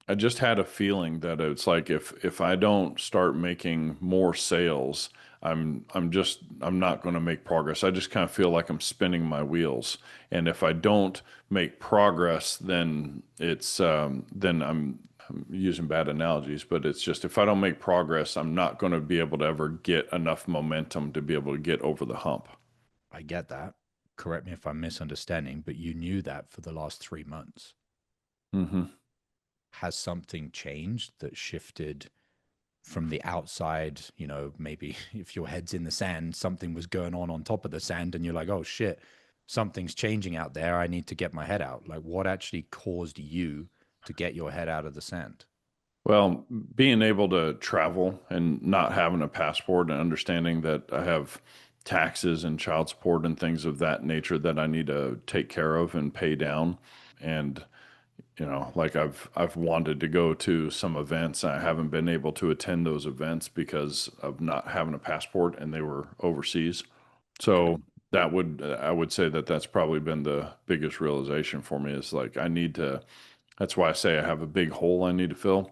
I just had a feeling that it's like if I don't start making more sales, I'm not going to make progress. I just kind of feel like I'm spinning my wheels, and if I don't make progress, then it's then I'm using bad analogies, but it's just if I don't make progress, I'm not going to be able to ever get enough momentum to be able to get over the hump. I get that. Correct me if I'm misunderstanding, but you knew that for the last 3 months. Mm-hmm. Has something changed that shifted from the outside? Maybe if your head's in the sand, something was going on top of the sand and you're like, oh shit, something's changing out there. I need to get my head out. Like what actually caused you to get your head out of the sand? Well, being able to travel and not having a passport and understanding that I have taxes and child support and things of that nature that I need to take care of and pay down. And, like I've wanted to go to some events. I haven't been able to attend those events because of not having a passport and they were overseas. So I would say that that's probably been the biggest realization for me is like, that's why I say I have a big hole I need to fill,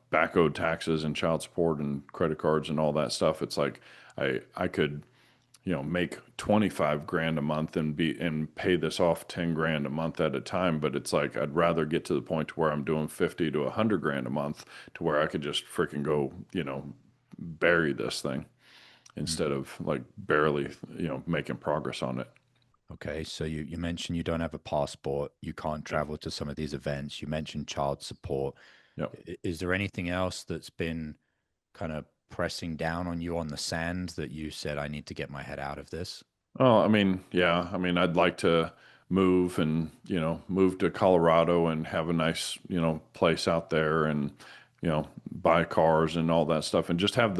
back owed taxes and child support and credit cards and all that stuff. It's like, I could, make 25 grand a month and pay this off 10 grand a month at a time. But it's like, I'd rather get to the point to where I'm doing 50 to 100 grand a month to where I could just freaking go, bury this thing instead of like barely, making progress on it. Okay. So you mentioned you don't have a passport. You can't travel to some of these events. You mentioned child support. Yep. Is there anything else that's been kind of pressing down on you on the sand that you said, I need to get my head out of this? Oh, I mean, yeah. I mean, I'd like to move and, move to Colorado and have a nice, place out there and, buy cars and all that stuff and just have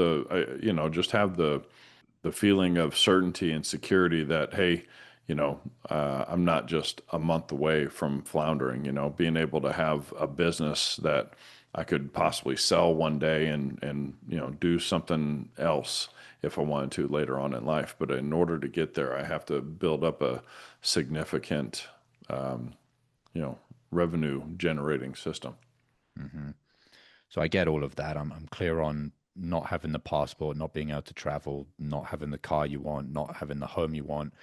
just have the feeling of certainty and security that, hey, I'm not just a month away from floundering, being able to have a business that I could possibly sell one day and, do something else if I wanted to later on in life. But in order to get there, I have to build up a significant, um, revenue generating system. Mm-hmm. So I get all of that. I'm clear on not having the passport, not being able to travel, not having the car you want, not having the home you want.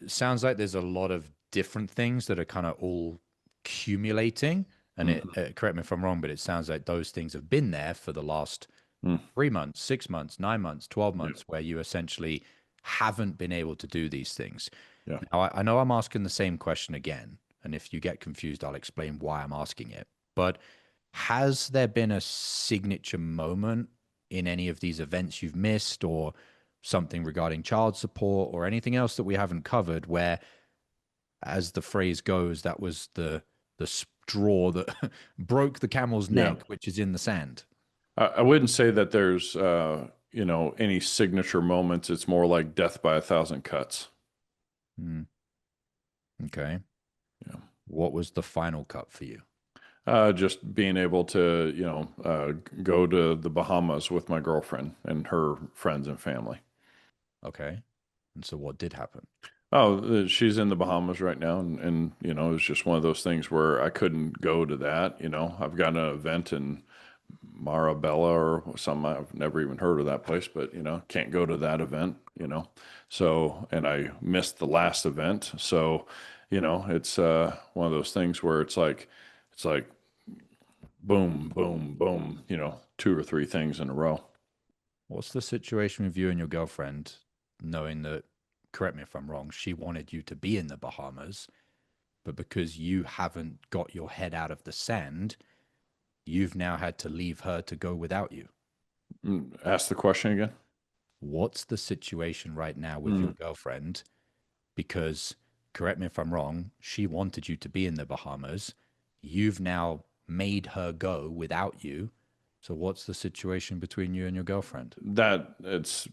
It sounds like there's a lot of different things that are kind of all accumulating. And Mhm. correct me if I'm wrong, but it sounds like those things have been there for the last 3 months, 6 months, 9 months, 12 Yeah. months, where you essentially haven't been able to do these things. Yeah. Now, I know I'm asking the same question again. And if you get confused, I'll explain why I'm asking it. But has there been a signature moment in any of these events you've missed, or something regarding child support or anything else that we haven't covered, where, as the phrase goes, that was the straw that broke the camel's Yeah. neck, which is in the sand? I wouldn't say that there's, any signature moments. It's more like death by a thousand cuts. Hmm. Okay. Yeah. What was the final cut for you? Just being able to, go to the Bahamas with my girlfriend and her friends and family. Okay. And so what did happen? Oh, she's in the Bahamas right now, and it was just one of those things where I couldn't go to that. I've got an event in Marabella or something. I've never even heard of that place, but can't go to that event. So and I missed the last event, so it's one of those things where it's like boom, boom, boom. Two or three things in a row. What's the situation with you and your girlfriend, knowing that, correct me if I'm wrong, she wanted you to be in the Bahamas, but because you haven't got your head out of the sand, you've now had to leave her to go without you? Ask the question again. What's the situation right now with Mm. your girlfriend? Because, correct me if I'm wrong, she wanted you to be in the Bahamas. You've now made her go without you. So what's the situation between you and your girlfriend? That it's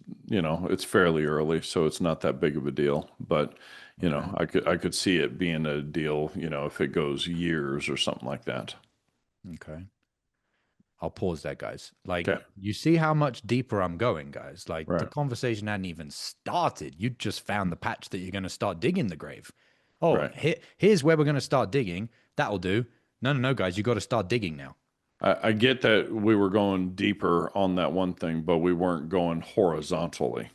fairly early, so it's not that big of a deal. But Okay. I could see it being a deal, if it goes years or something like that. Okay. I'll pause there, guys. Like, Okay. you see how much deeper I'm going, guys. Like, the Right. conversation hadn't even started. You just found the patch that you're going to start digging the grave. Oh, Right. here's where we're going to start digging. That'll do. No, no, no, guys. You got to start digging now. I get that we were going deeper on that one thing, but we weren't going horizontally.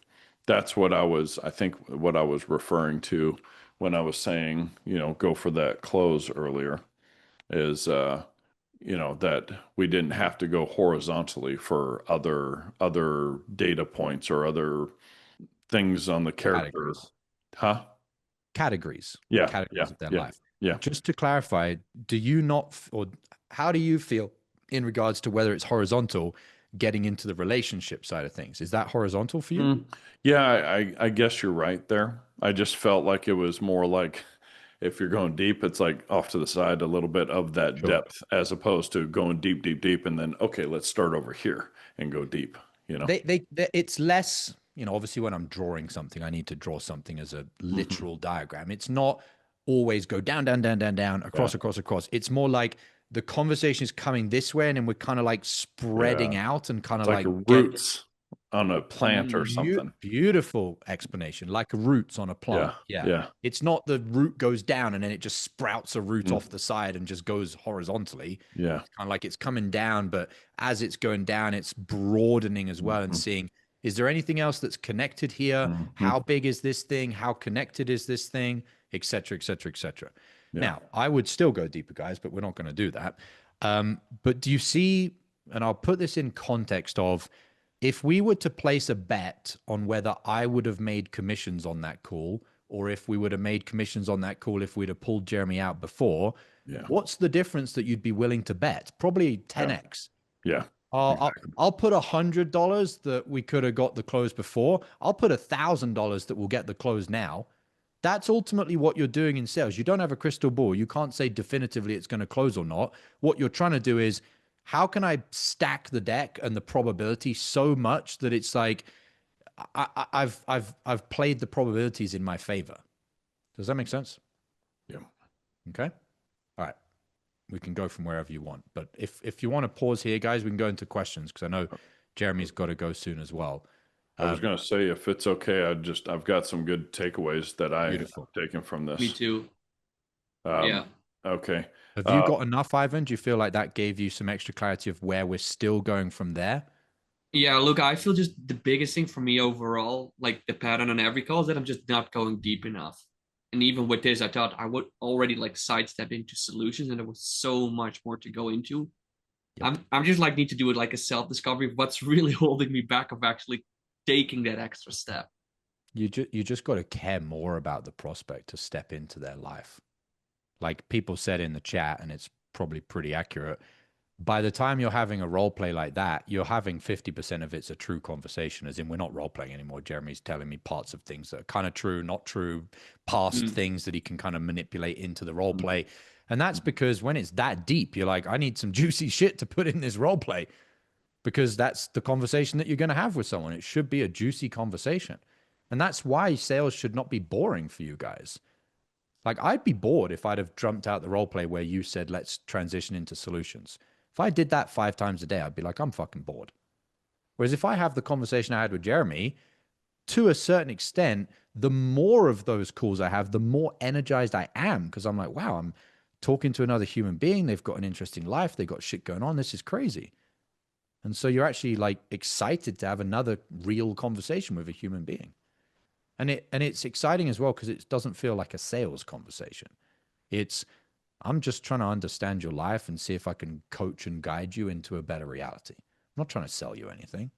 That's I think what I was referring to when I was saying, go for that close earlier is, that we didn't have to go horizontally for other data points or other things on the character. Categories. Huh? Categories. Yeah, yeah, Categories of their yeah, life. yeah. Just to clarify, do you not, or how do you feel in regards to whether it's horizontal, getting into the relationship side of things? Is that horizontal for you? Mm, yeah, I guess you're right there. I just felt like it was more like if you're going deep, it's like off to the side a little bit of that Sure. depth as opposed to going deep, deep, deep, and then okay, let's start over here and go deep, It's less, obviously when I'm drawing something, I need to draw something as a Hmm. literal diagram. It's not always go down, down, down, down, down, Yeah, across, across, across. It's more like the conversation is coming this way, and then we're kind of like yeah. spreading out and kind It's of like like get roots on a plant or something. beautiful explanation, like roots on a plant. Yeah, Yeah. yeah. It's not the root goes down and then it just sprouts a root Mm, off the side and just goes horizontally. yeah. It's kind of like it's coming down, but as it's going down, it's broadening as well and Hmm. seeing, is there anything else that's connected here? Hmm. How big is this thing? How connected is this thing? Et cetera, et cetera, et cetera. Yeah. Now, I would still go deeper, guys, but we're not going to do that. But do you see, and I'll put this in context of, if we were to place a bet on whether I would have made commissions on that call, or if we would have made commissions on that call if we'd have pulled Jeremy out before, Yeah. what's the difference that you'd be willing to bet? Probably Yeah. 10x. Yeah. I'll put $100 that we could have got the close before. I'll put $1,000 that will get the close now. That's ultimately what you're doing in sales. You don't have a crystal ball. You can't say definitively it's going to close or not. What you're trying to do is, how can I stack the deck and the probability so much that it's like I've played the probabilities in my favor. Does that make sense? Yeah. Okay. All right. We can go from wherever you want. But if you want to pause here, guys, we can go into questions because I know Jeremy's got to go soon as well. I was going to say, if it's okay, I've got some good takeaways that I've taken from this. Me too. Yeah. Okay. Have you got enough, Ivan? Do you feel like that gave you some extra clarity of where we're still going from there? Yeah, look, I feel just the biggest thing for me overall, like the pattern on every call, is that I'm just not going deep enough. And even with this, I thought I would already like sidestep into solutions, and there was so much more to go into. Yep. I'm just like need to do it like a self-discovery of what's really holding me back of actually taking that extra step. You just got to care more about the prospect to step into their life. Like people said in the chat, and it's probably pretty accurate. By the time you're having a role play like that, you're having 50% of it's a true conversation, as in we're not role playing anymore. Jeremy's telling me parts of things that are kind of true, not true, past things that he can kind of manipulate into the role play. And that's because when it's that deep, you're like, I need some juicy shit to put in this role play, because that's the conversation that you're going to have with someone. It should be a juicy conversation. And that's why sales should not be boring for you guys. Like, I'd be bored if I'd have jumped out the role play where you said, let's transition into solutions. If I did that 5 times a day, I'd be like, I'm fucking bored. Whereas if I have the conversation I had with Jeremy, to a certain extent, the more of those calls I have, the more energized I am, because I'm like, wow, I'm talking to another human being. They've got an interesting life. They've got shit going on. This is crazy. And so you're actually like excited to have another real conversation with a human being. And it's exciting as well because it doesn't feel like a sales conversation. It's, I'm just trying to understand your life and see if I can coach and guide you into a better reality. I'm not trying to sell you anything.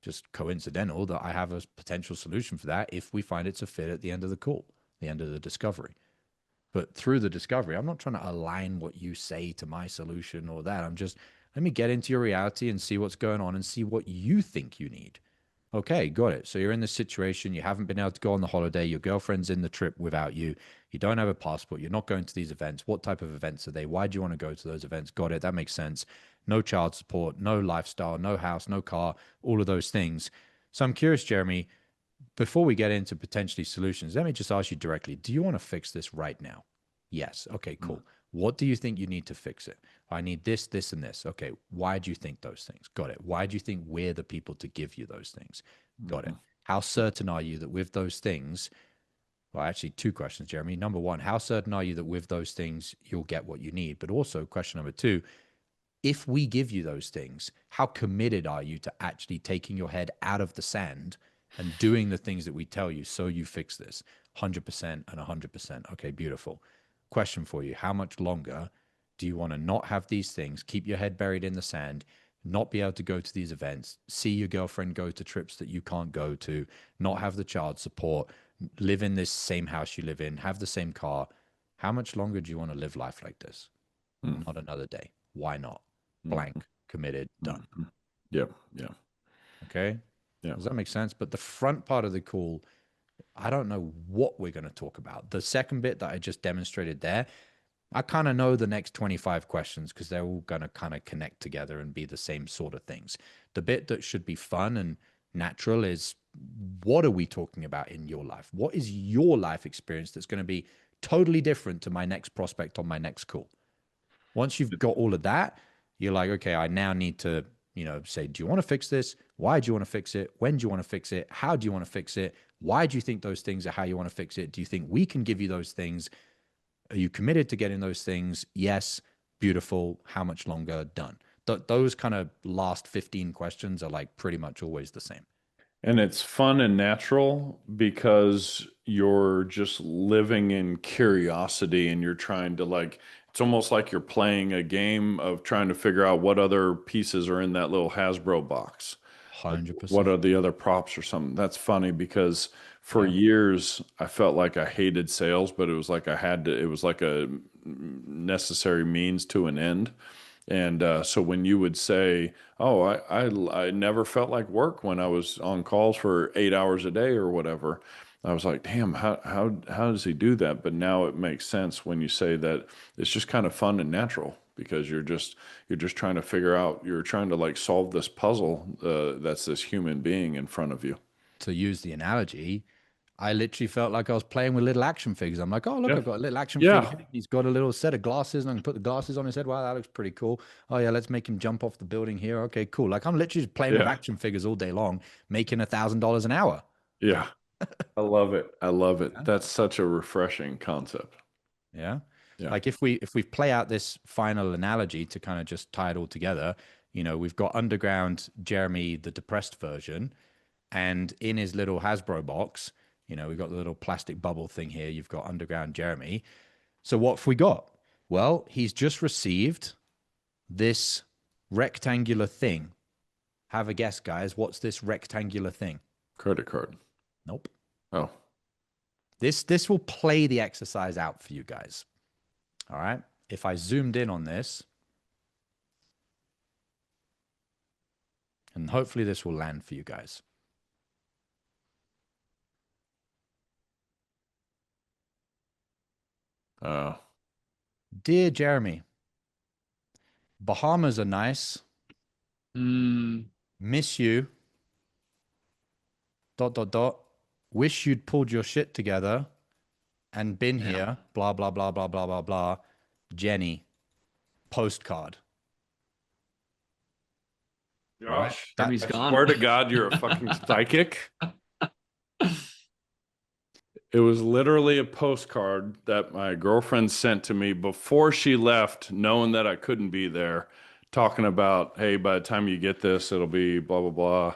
Just coincidental that I have a potential solution for that if we find it's a fit at the end of the call, the end of the discovery. But through the discovery, I'm not trying to align what you say to my solution or that. I'm just, let me get into your reality and see what's going on and see what you think you need. Okay, got it. So you're in this situation. You haven't been able to go on the holiday. Your girlfriend's in the trip without you. You don't have a passport. You're not going to these events. What type of events are they? Why do you want to go to those events? Got it. That makes sense. No child support, no lifestyle, no house, no car, all of those things. So I'm curious, Jeremy, before we get into potentially solutions, let me just ask you directly, do you want to fix this right now? Yes. Okay, cool. What do you think you need to fix it? I need this, this, and this. Okay. Why do you think those things? Got it. Why do you think we're the people to give you those things? Got it. How certain are you that with those things, well, actually 2 questions, Jeremy. Number 1, how certain are you that with those things, you'll get what you need? But also question number 2, if we give you those things, how committed are you to actually taking your head out of the sand and doing the things that we tell you so you fix this? 100% and 100%. Okay, beautiful. Question for you. How much longer do you want to not have these things, keep your head buried in the sand, not be able to go to these events, see your girlfriend go to trips that you can't go to, not have the child support, live in this same house you live in, have the same car? How much longer do you want to live life like this? Not another day. Why not? Blank, committed, done. Yep. Yeah. Okay. Yeah. Does that make sense? But the front part of the call, I don't know what we're going to talk about. The second bit that I just demonstrated there, I kind of know the next 25 questions because they're all going to kind of connect together and be the same sort of things. The bit that should be fun and natural is, what are we talking about in your life? What is your life experience that's going to be totally different to my next prospect on my next call? Once you've got all of that, you're like, okay, I now need to, say, do you want to fix this? Why do you want to fix it? When do you want to fix it? How do you want to fix it? Why do you think those things are how you want to fix it? Do you think we can give you those things? Are you committed to getting those things? Yes. Beautiful. How much longer? Done. Those kind of last 15 questions are like pretty much always the same. And it's fun and natural because you're just living in curiosity and you're trying to it's almost like you're playing a game of trying to figure out what other pieces are in that little Hasbro box. 100%. What are the other props or something? That's funny because for years I felt like I hated sales, but it was like it was like a necessary means to an end. And so when you would say, "Oh, I never felt like work when I was on calls for 8 hours a day or whatever," I was like, "Damn, how does he do that?" But now it makes sense when you say that it's just kind of fun and natural because you're just trying to figure out, you're trying to like solve this puzzle that's this human being in front of you. To use the analogy, I literally felt like I was playing with little action figures. I'm like, oh, look, Yeah. I've got a little action figure Yeah. here. He's got a little set of glasses and I can put the glasses on his head. Wow, that looks pretty cool. Oh, yeah, let's make him jump off the building here. Okay, cool. Like I'm literally just playing with Yeah. action figures all day long, making $1,000 an hour. Yeah. I love it. I love it. Yeah. That's such a refreshing concept. Yeah. Yeah. Like if we play out this final analogy to kind of just tie it all together, we've got underground Jeremy, the depressed version, and in his little Hasbro box, we've got the little plastic bubble thing here. You've got underground Jeremy. So what have we got? Well, he's just received this rectangular thing. Have a guess, guys. What's this rectangular thing? Credit card. Nope. Oh. This will play the exercise out for you guys. All right. If I zoomed in on this, and hopefully this will land for you guys. Dear Jeremy, Bahamas are nice. Miss you. ... Wish you'd pulled your shit together and been here. Blah, blah, blah, blah, blah, blah, blah. Jenny. Postcard. Josh, right? I swear to God, you're a fucking psychic. It was literally a postcard that my girlfriend sent to me before she left, knowing that I couldn't be there, talking about, hey, by the time you get this, it'll be blah, blah, blah.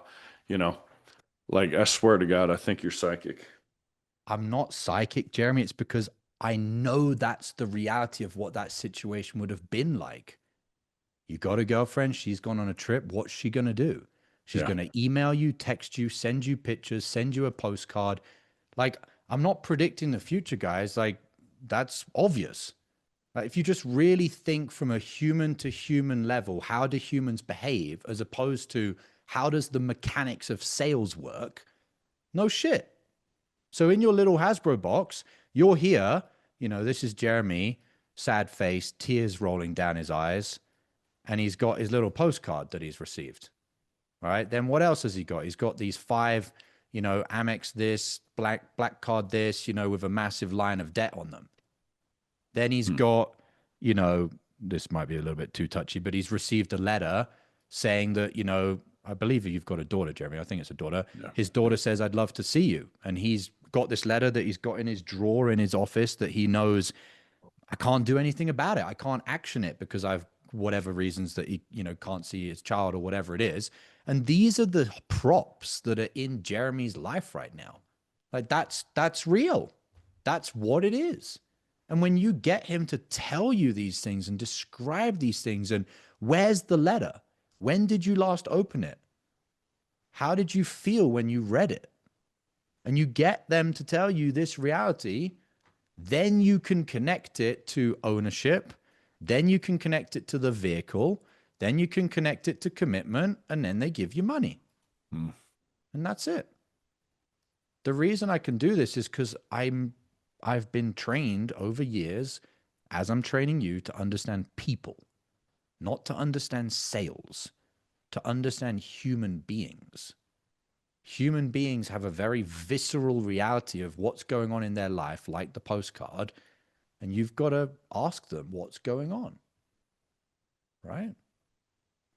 Like, I swear to God, I think you're psychic. I'm not psychic, Jeremy. It's because I know that's the reality of what that situation would have been like. You got a girlfriend, she's gone on a trip. What's she going to do? She's going to email you, text you, send you pictures, send you a postcard. Like, I'm not predicting the future, guys. Like, that's obvious. Like, if you just really think from a human to human level, how do humans behave as opposed to how does the mechanics of sales work? No shit. So in your little Hasbro box, you're here, this is Jeremy, sad face, tears rolling down his eyes, and he's got his little postcard that he's received. All right. Then what else has he got? He's got these 5, Amex this, black card this, with a massive line of debt on them. Then he's got, this might be a little bit too touchy, but he's received a letter saying that, I believe you've got a daughter, Jeremy. I think it's a daughter. Yeah. His daughter says, I'd love to see you. And he's got this letter that he's got in his drawer in his office that he knows I can't do anything about it. I can't action it because I've whatever reasons that he, can't see his child or whatever it is. And these are the props that are in Jeremy's life right now. Like that's real. That's what it is. And when you get him to tell you these things and describe these things and where's the letter? When did you last open it? How did you feel when you read it? And you get them to tell you this reality, then you can connect it to ownership. Then you can connect it to the vehicle. Then you can connect it to commitment. And then they give you money. And that's it. The reason I can do this is because I've been trained over years, as I'm training you, to understand people. Not to understand sales, to understand human beings. Human beings have a very visceral reality of what's going on in their life, like the postcard, and you've got to ask them what's going on. Right?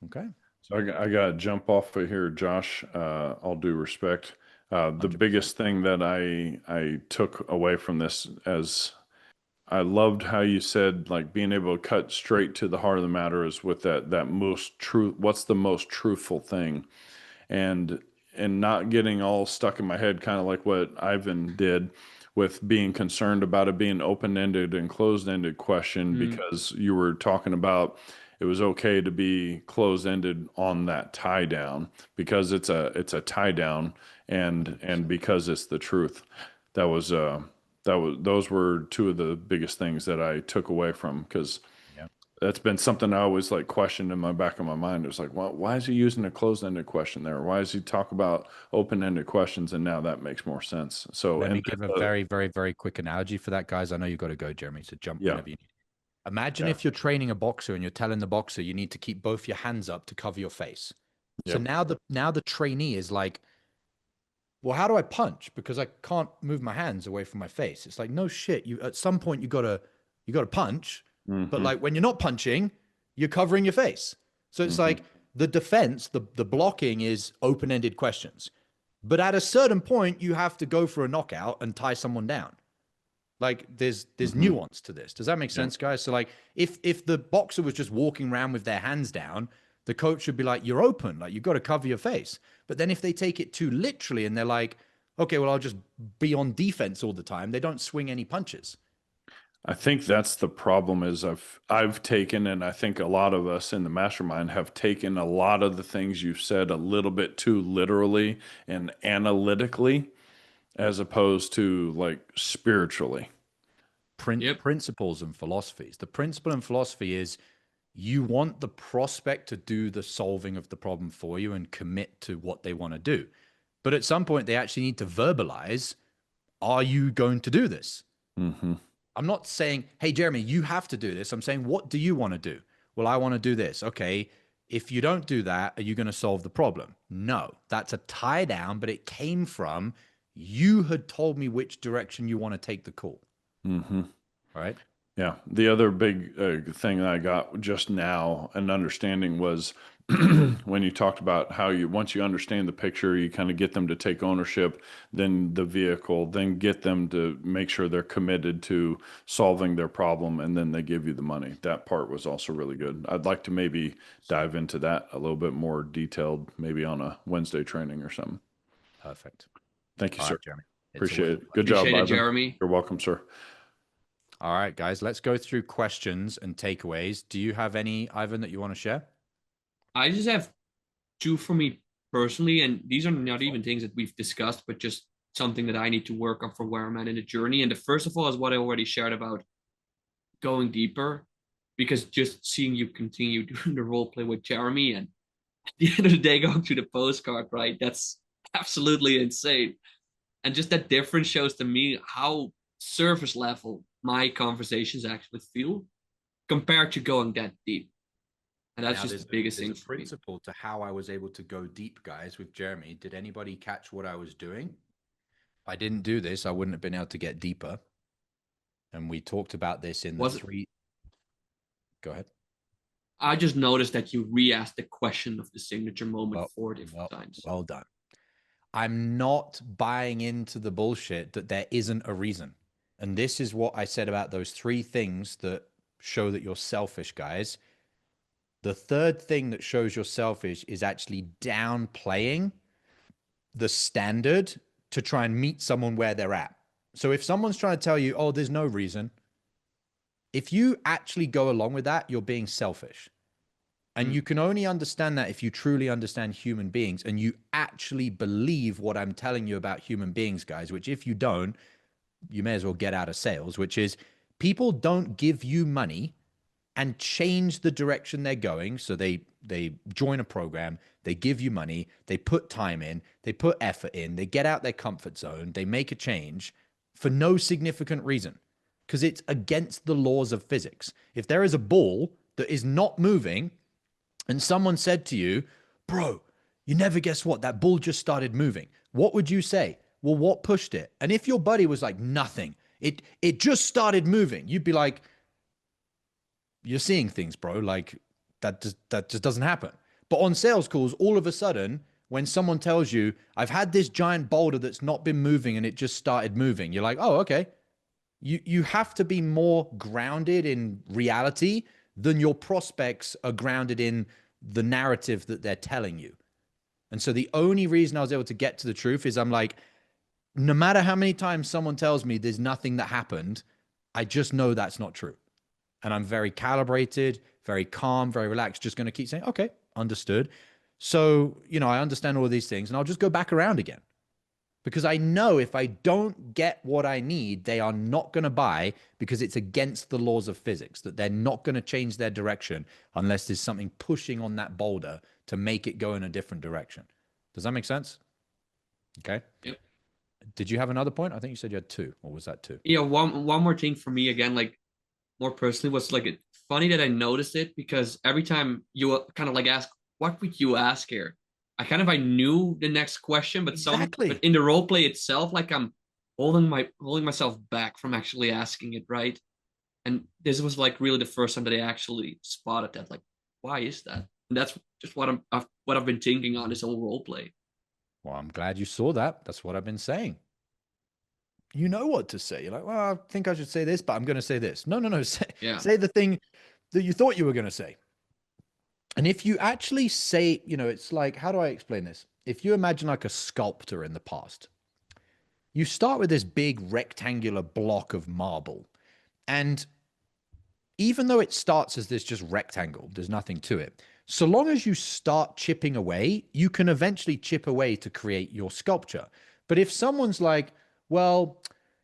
Okay. So I got to jump off of here, Josh. All due respect. The 100%. biggest thing that I took away from this, as I loved how you said, like being able to cut straight to the heart of the matter is with that most true. What's the most truthful thing, and not getting all stuck in my head, kind of like what Ivan did with being concerned about it being open-ended and closed-ended question, because you were talking about it was okay to be closed-ended on that tie down because it's a tie down and because it's the truth. Those were two of the biggest things that I took away from, because That's been something I always like questioned in my back of my mind. It was like, well, why is he using a closed-ended question there? Why does he talk about open-ended questions? And now that makes more sense. So, Let me and give a very, very, very quick analogy for that, guys. I know you've got to go, Jeremy, so jump yeah, whenever you need. Imagine yeah, if you're training a boxer and you're telling the boxer you need to keep both your hands up to cover your face. So yep. now the trainee is like, well, how do I punch? Because I can't move my hands away from my face. It's like, no shit. You at some point you gotta punch, but Mm-hmm. like when you're not punching, you're covering your face. So it's Mm-hmm. like the defense, the blocking is open-ended questions. But at a certain point, you have to go for a knockout and tie someone down. Like there's Mm-hmm. nuance to this. Does that make Yep. sense, guys? So like if the boxer was just walking around with their hands down, the coach should be like, you're open, like you've got to cover your face. But then if they take it too literally and they're like, okay, well, I'll just be on defense all the time, they don't swing any punches. I think that's the problem is I've taken, and I think a lot of us in the mastermind have taken a lot of the things you've said a little bit too literally and analytically as opposed to like spiritually. Yep. Principles and philosophies. The principle and philosophy is you want the prospect to do the solving of the problem for you and commit to what they want to do. But at some point, they actually need to verbalize, are you going to do this? Mm-hmm. I'm not saying, hey, Jeremy, you have to do this. I'm saying, what do you want to do? Well, I want to do this. Okay. If you don't do that, are you going to solve the problem? No, that's a tie down, but it came from you had told me which direction you want to take the call. Mm-hmm. All right. Yeah. The other big thing that I got just now and understanding was when you talked about how you, once you understand the picture, you kind of get them to take ownership, then the vehicle, then get them to make sure they're committed to solving their problem, and then they give you the money. That part was also really good. I'd like to maybe dive into that a little bit more detailed, maybe on a Wednesday training or something. Perfect. Thank you, All sir. right, Jeremy. It's Appreciate always a it. Good pleasure. job, Appreciate it, Ivan. Jeremy. You're welcome, sir. All right, guys, let's go through questions and takeaways. Do you have any, Ivan, that you want to share? I just have two for me personally, and these are not even things that we've discussed, but just something that I need to work on for where I'm at in the journey. And the first of all is what I already shared about going deeper, because just seeing you continue doing the role play with Jeremy and at the end of the day going to the postcard, right? That's absolutely insane. And just that difference shows to me how surface level my conversations actually feel compared to going that deep. And that's Now, just the biggest there's thing a for me. principle to how I was able to go deep, guys, with Jeremy. Did anybody catch what I was doing? If I didn't do this, I wouldn't have been able to get deeper. And we talked about this in the Was it? three. Go ahead. I just noticed that you re-asked the question of the signature moment Well, 4 different times. well done. I'm not buying into the bullshit that there isn't a reason. And this is what I said about those three things that show that you're selfish, guys. The third thing that shows you're selfish is actually downplaying the standard to try and meet someone where they're at. So if someone's trying to tell you, oh, there's no reason, if you actually go along with that, you're being selfish. And you can only understand that if you truly understand human beings and you actually believe what I'm telling you about human beings, guys, which if you don't, you may as well get out of sales, which is people don't give you money and change the direction they're going. So they join a program, they give you money, they put time in, they put effort in, they get out their comfort zone, they make a change for no significant reason because it's against the laws of physics. If there is a ball that is not moving and someone said to you, bro, you never guess what? That ball just started moving. What would you say? Well, what pushed it? And if your buddy was like, nothing, it just started moving, you'd be like, you're seeing things, bro. Like that just doesn't happen. But on sales calls, all of a sudden, when someone tells you, I've had this giant boulder that's not been moving and it just started moving, you're like, oh, okay. You have to be more grounded in reality than your prospects are grounded in the narrative that they're telling you. And so the only reason I was able to get to the truth is I'm like, no matter how many times someone tells me there's nothing that happened, I just know that's not true. And I'm very calibrated, very calm, very relaxed, just going to keep saying, okay, understood. So, I understand all of these things and I'll just go back around again. because I know if I don't get what I need, they are not going to buy, because it's against the laws of physics, that they're not going to change their direction unless there's something pushing on that boulder to make it go in a different direction. Does that make sense? Okay. Yep. Did you have another point? I think you said you had two, or was that two? Yeah, one more thing for me again, like more personally, was like it's funny that I noticed it, because every time you kind of like ask, what would you ask here? I knew the next question, but but in the role play itself, like I'm holding myself back from actually asking it, right? And this was like really the first time that I actually spotted that, like, why is that? And that's just what I've been thinking on this whole role play. Well, I'm glad you saw that. That's what I've been saying. You know what to say. You're like, well, I think I should say this, but I'm going to say this. No. Say the thing that you thought you were going to say. And if you actually say, it's like, how do I explain this? If you imagine like a sculptor in the past, you start with this big rectangular block of marble. And even though it starts as this just rectangle, there's nothing to it. So long as you start chipping away, you can eventually chip away to create your sculpture. But if someone's like, well,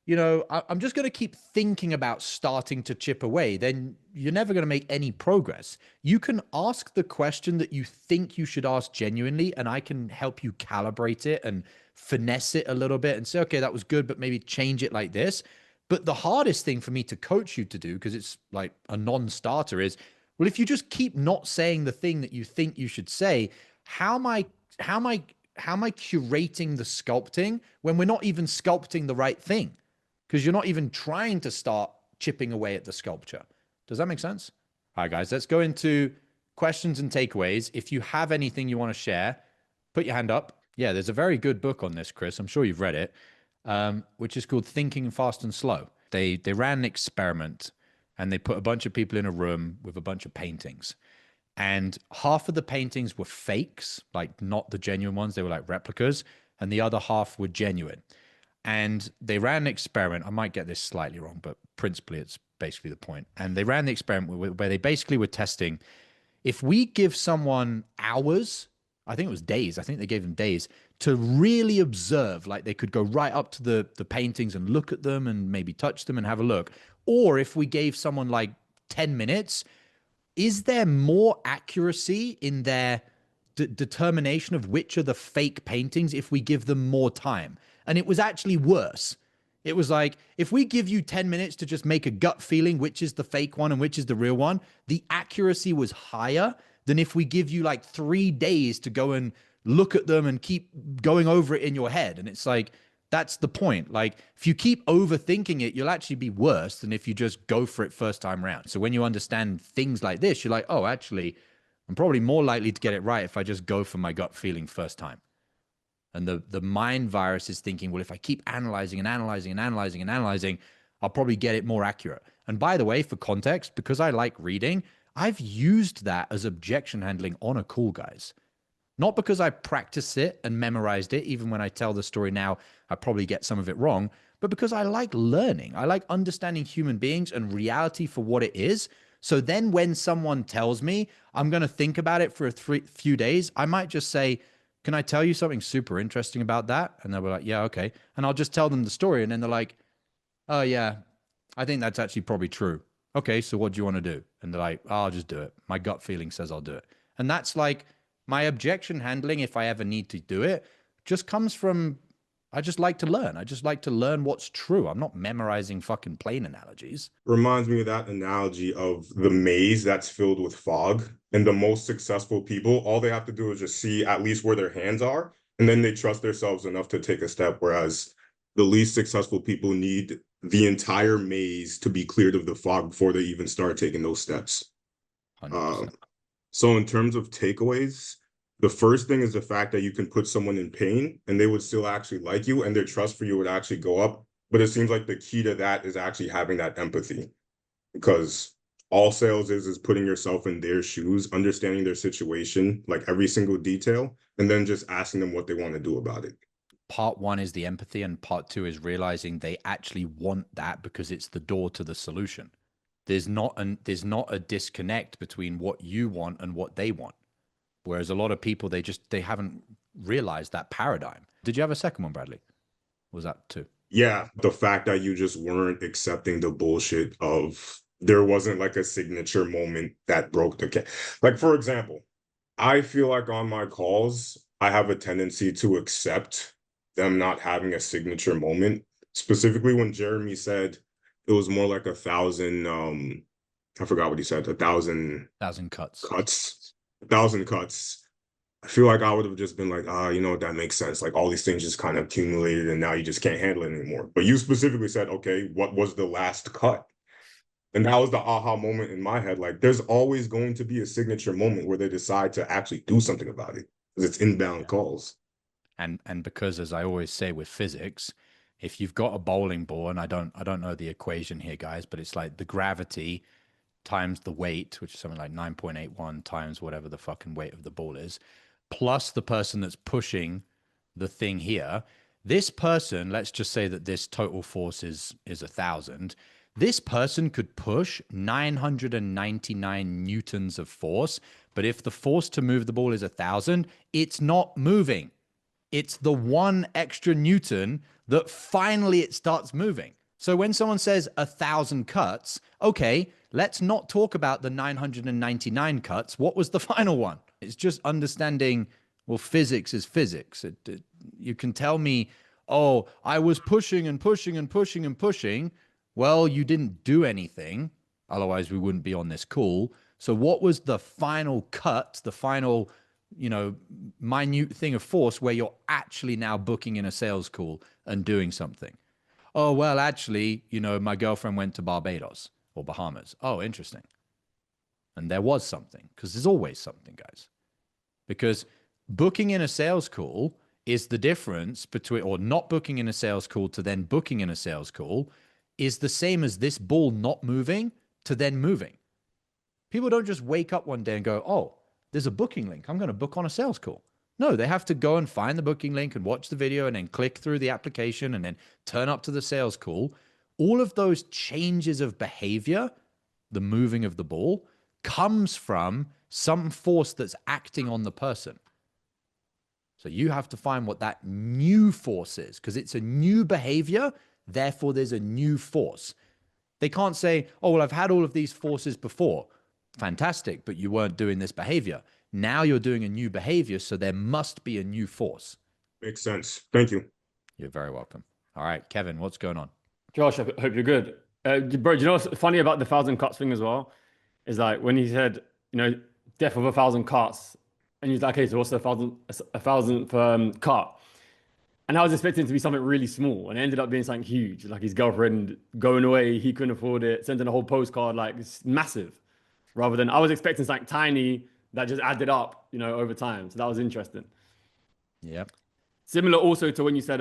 I'm just going to keep thinking about starting to chip away, then you're never going to make any progress. You can ask the question that you think you should ask genuinely, and I can help you calibrate it and finesse it a little bit and say, okay, that was good, but maybe change it like this. But the hardest thing for me to coach you to do, because it's like a non-starter, is, well, if you just keep not saying the thing that you think you should say, how am I curating the sculpting when we're not even sculpting the right thing? Because you're not even trying to start chipping away at the sculpture. Does that make sense? All right, guys, let's go into questions and takeaways. If you have anything you want to share, put your hand up. Yeah, there's a very good book on this, Chris. I'm sure you've read it, which is called Thinking Fast and Slow. They ran an experiment, and they put a bunch of people in a room with a bunch of paintings. And half of the paintings were fakes, like not the genuine ones. They were like replicas. And the other half were genuine. And they ran an experiment. I might get this slightly wrong, but principally it's basically the point. And they ran the experiment where they basically were testing, if we give someone hours, I think it was days, I think they gave them days, to really observe, like they could go right up to the paintings and look at them and maybe touch them and have a look. Or if we gave someone like 10 minutes, is there more accuracy in their determination of which are the fake paintings if we give them more time? And it was actually worse. It was like, if we give you 10 minutes to just make a gut feeling which is the fake one and which is the real one, the accuracy was higher than if we give you like 3 days to go and look at them and keep going over it in your head. And it's like, that's the point. Like, if you keep overthinking it, you'll actually be worse than if you just go for it first time around. So when you understand things like this, you're like, oh, actually, I'm probably more likely to get it right if I just go for my gut feeling first time. And the mind virus is thinking, well, if I keep analyzing and analyzing and analyzing and analyzing, I'll probably get it more accurate. And by the way, for context, because I like reading, I've used that as objection handling on a call, guys. Not because I practiced it and memorized it. Even when I tell the story now, I probably get some of it wrong, but because I like learning. I like understanding human beings and reality for what it is. So then when someone tells me I'm going to think about it for a few days, I might just say, can I tell you something super interesting about that? And they'll be like, yeah, okay. And I'll just tell them the story. And then they're like, oh yeah, I think that's actually probably true. Okay, so what do you want to do? And they're like, oh, I'll just do it. My gut feeling says I'll do it. And that's like my objection handling, if I ever need to do it, just comes from, I just like to learn. I just like to learn what's true. I'm not memorizing fucking plane analogies. Reminds me of that analogy of the maze that's filled with fog. And the most successful people, all they have to do is just see at least where their hands are, and then they trust themselves enough to take a step. Whereas the least successful people need the entire maze to be cleared of the fog before they even start taking those steps. 100%. So in terms of takeaways, the first thing is the fact that you can put someone in pain and they would still actually like you, and their trust for you would actually go up. But it seems like the key to that is actually having that empathy, because all sales is putting yourself in their shoes, understanding their situation, like every single detail, and then just asking them what they want to do about it. Part one is the empathy, and part two is realizing they actually want that because it's the door to the solution. There's not a disconnect between what you want and what they want. Whereas a lot of people, they haven't realized that paradigm. Did you have a second one, Bradley? Was that 2? Yeah, the fact that you just weren't accepting the bullshit of there wasn't like a signature moment that broke the case. Like, for example, I feel like on my calls, I have a tendency to accept them not having a signature moment. Specifically when Jeremy said it was more like 1,000, I forgot what he said, 1,000 cuts. 1,000 cuts. I feel like I would have just been like, you know what, that makes sense. Like all these things just kind of accumulated and now you just can't handle it anymore. But you specifically said, okay, what was the last cut? And that was the aha moment in my head. Like there's always going to be a signature moment where they decide to actually do something about it because it's inbound calls. And because, as I always say with physics, if you've got a bowling ball, and I don't know the equation here, guys, but it's like the gravity times the weight, which is something like 9.81 times whatever the fucking weight of the ball is, plus the person that's pushing the thing here. This person, let's just say that this total force is 1,000. This person could push 999 newtons of force, but if the force to move the ball is 1,000, it's not moving. It's the one extra newton that finally it starts moving. So when someone says 1,000 cuts, okay, let's not talk about the 999 cuts. What was the final one? It's just understanding, well, physics is physics. You can tell me, oh, I was pushing and pushing and pushing and pushing. Well, you didn't do anything. Otherwise, we wouldn't be on this call. So what was the final cut, the final, minute thing of force where you're actually now booking in a sales call and doing something? Oh, well, actually, my girlfriend went to Barbados or Bahamas. Oh, interesting. And there was something, because there's always something, guys. Because booking in a sales call is the difference between, or not booking in a sales call to then booking in a sales call is the same as this ball not moving to then moving. People don't just wake up one day and go, oh, there's a booking link. I'm going to book on a sales call. No, they have to go and find the booking link and watch the video and then click through the application and then turn up to the sales call. All of those changes of behavior, the moving of the ball, comes from some force that's acting on the person. So you have to find what that new force is, because it's a new behavior, therefore there's a new force. They can't say, oh, well, I've had all of these forces before. Fantastic, but you weren't doing this behavior. Now you're doing a new behavior, so there must be a new force. Makes sense. Thank you. You're very welcome. All right, Kevin, what's going on? Josh, I hope you're good. Bro, do you know what's funny about the 1,000 cuts thing as well? Is like when he said, death of 1,000 cuts, and he's like, okay, so what's the 1,000th cut? And I was expecting it to be something really small, and it ended up being something huge, like his girlfriend going away, he couldn't afford it, sending a whole postcard, like it's massive. Rather than, I was expecting something tiny that just added up, over time. So that was interesting. Yep. Similar also to when you said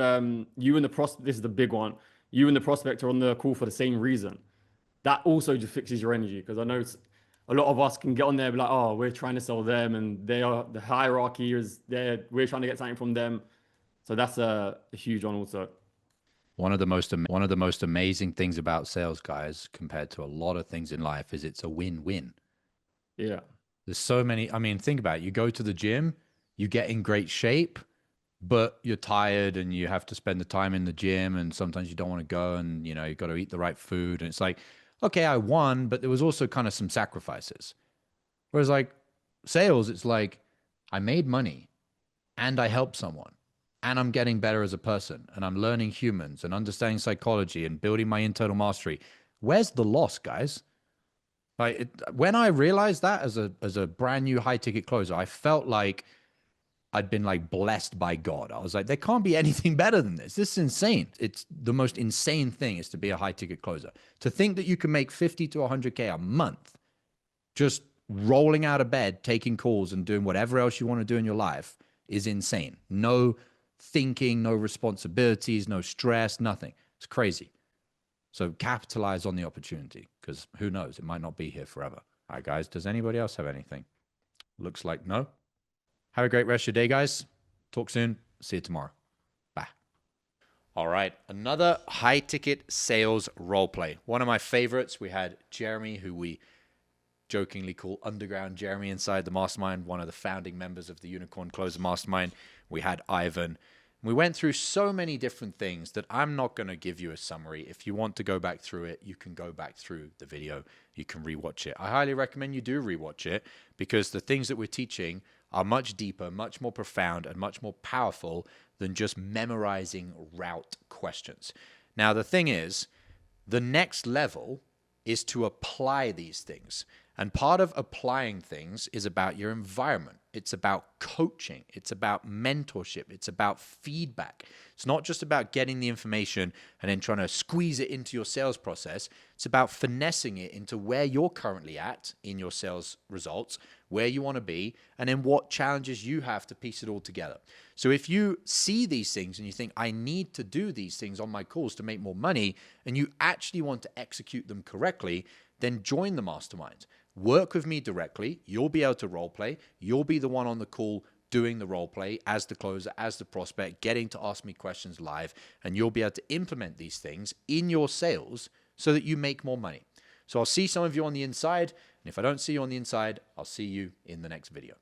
you and the prospect, this is the big one, you and the prospect are on the call for the same reason. That also just fixes your energy, because I know a lot of us can get on there and be like, oh, we're trying to sell them and the hierarchy is there, we're trying to get something from them. So that's a huge one also. One of the most amazing things about sales, guys, compared to a lot of things in life, is it's a win-win. Yeah. There's so many. I mean, think about it. You go to the gym, you get in great shape, but you're tired and you have to spend the time in the gym, and sometimes you don't want to go, and you've got to eat the right food. And it's like, okay, I won, but there was also kind of some sacrifices. Whereas like sales, it's like I made money and I helped someone and I'm getting better as a person and I'm learning humans and understanding psychology and building my internal mastery. Where's the loss, guys? Like when I realized that as a brand new high ticket closer, I felt like I'd been like blessed by God. I was like, there can't be anything better than this. This is insane. It's the most insane thing is to be a high ticket closer. To think that you can make 50 to 100K a month just rolling out of bed, taking calls and doing whatever else you want to do in your life is insane. No thinking, no responsibilities, no stress, nothing. It's crazy. So capitalize on the opportunity, because who knows, it might not be here forever. All right, guys, does anybody else have anything? Looks like no. Have a great rest of your day, guys. Talk soon. See you tomorrow. Bye. All right, another high ticket sales role play. One of my favorites. We had Jeremy, who we jokingly call Underground Jeremy inside the mastermind, one of the founding members of the Unicorn Closer Mastermind. We had Ivan. We went through so many different things that I'm not going to give you a summary. If you want to go back through it, you can go back through the video. You can rewatch it. I highly recommend you do rewatch it, because the things that we're teaching are much deeper, much more profound, and much more powerful than just memorizing route questions. Now, the thing is, the next level is to apply these things. And part of applying things is about your environment. It's about coaching. It's about mentorship. It's about feedback. It's not just about getting the information and then trying to squeeze it into your sales process. It's about finessing it into where you're currently at in your sales results, where you want to be, and then what challenges you have to piece it all together. So if you see these things and you think, I need to do these things on my calls to make more money, and you actually want to execute them correctly, then join the mastermind. Work with me directly. You'll be able to role play. You'll be the one on the call doing the role play as the closer, as the prospect, getting to ask me questions live, and you'll be able to implement these things in your sales so that you make more money. So I'll see some of you on the inside, and if I don't see you on the inside, I'll see you in the next video.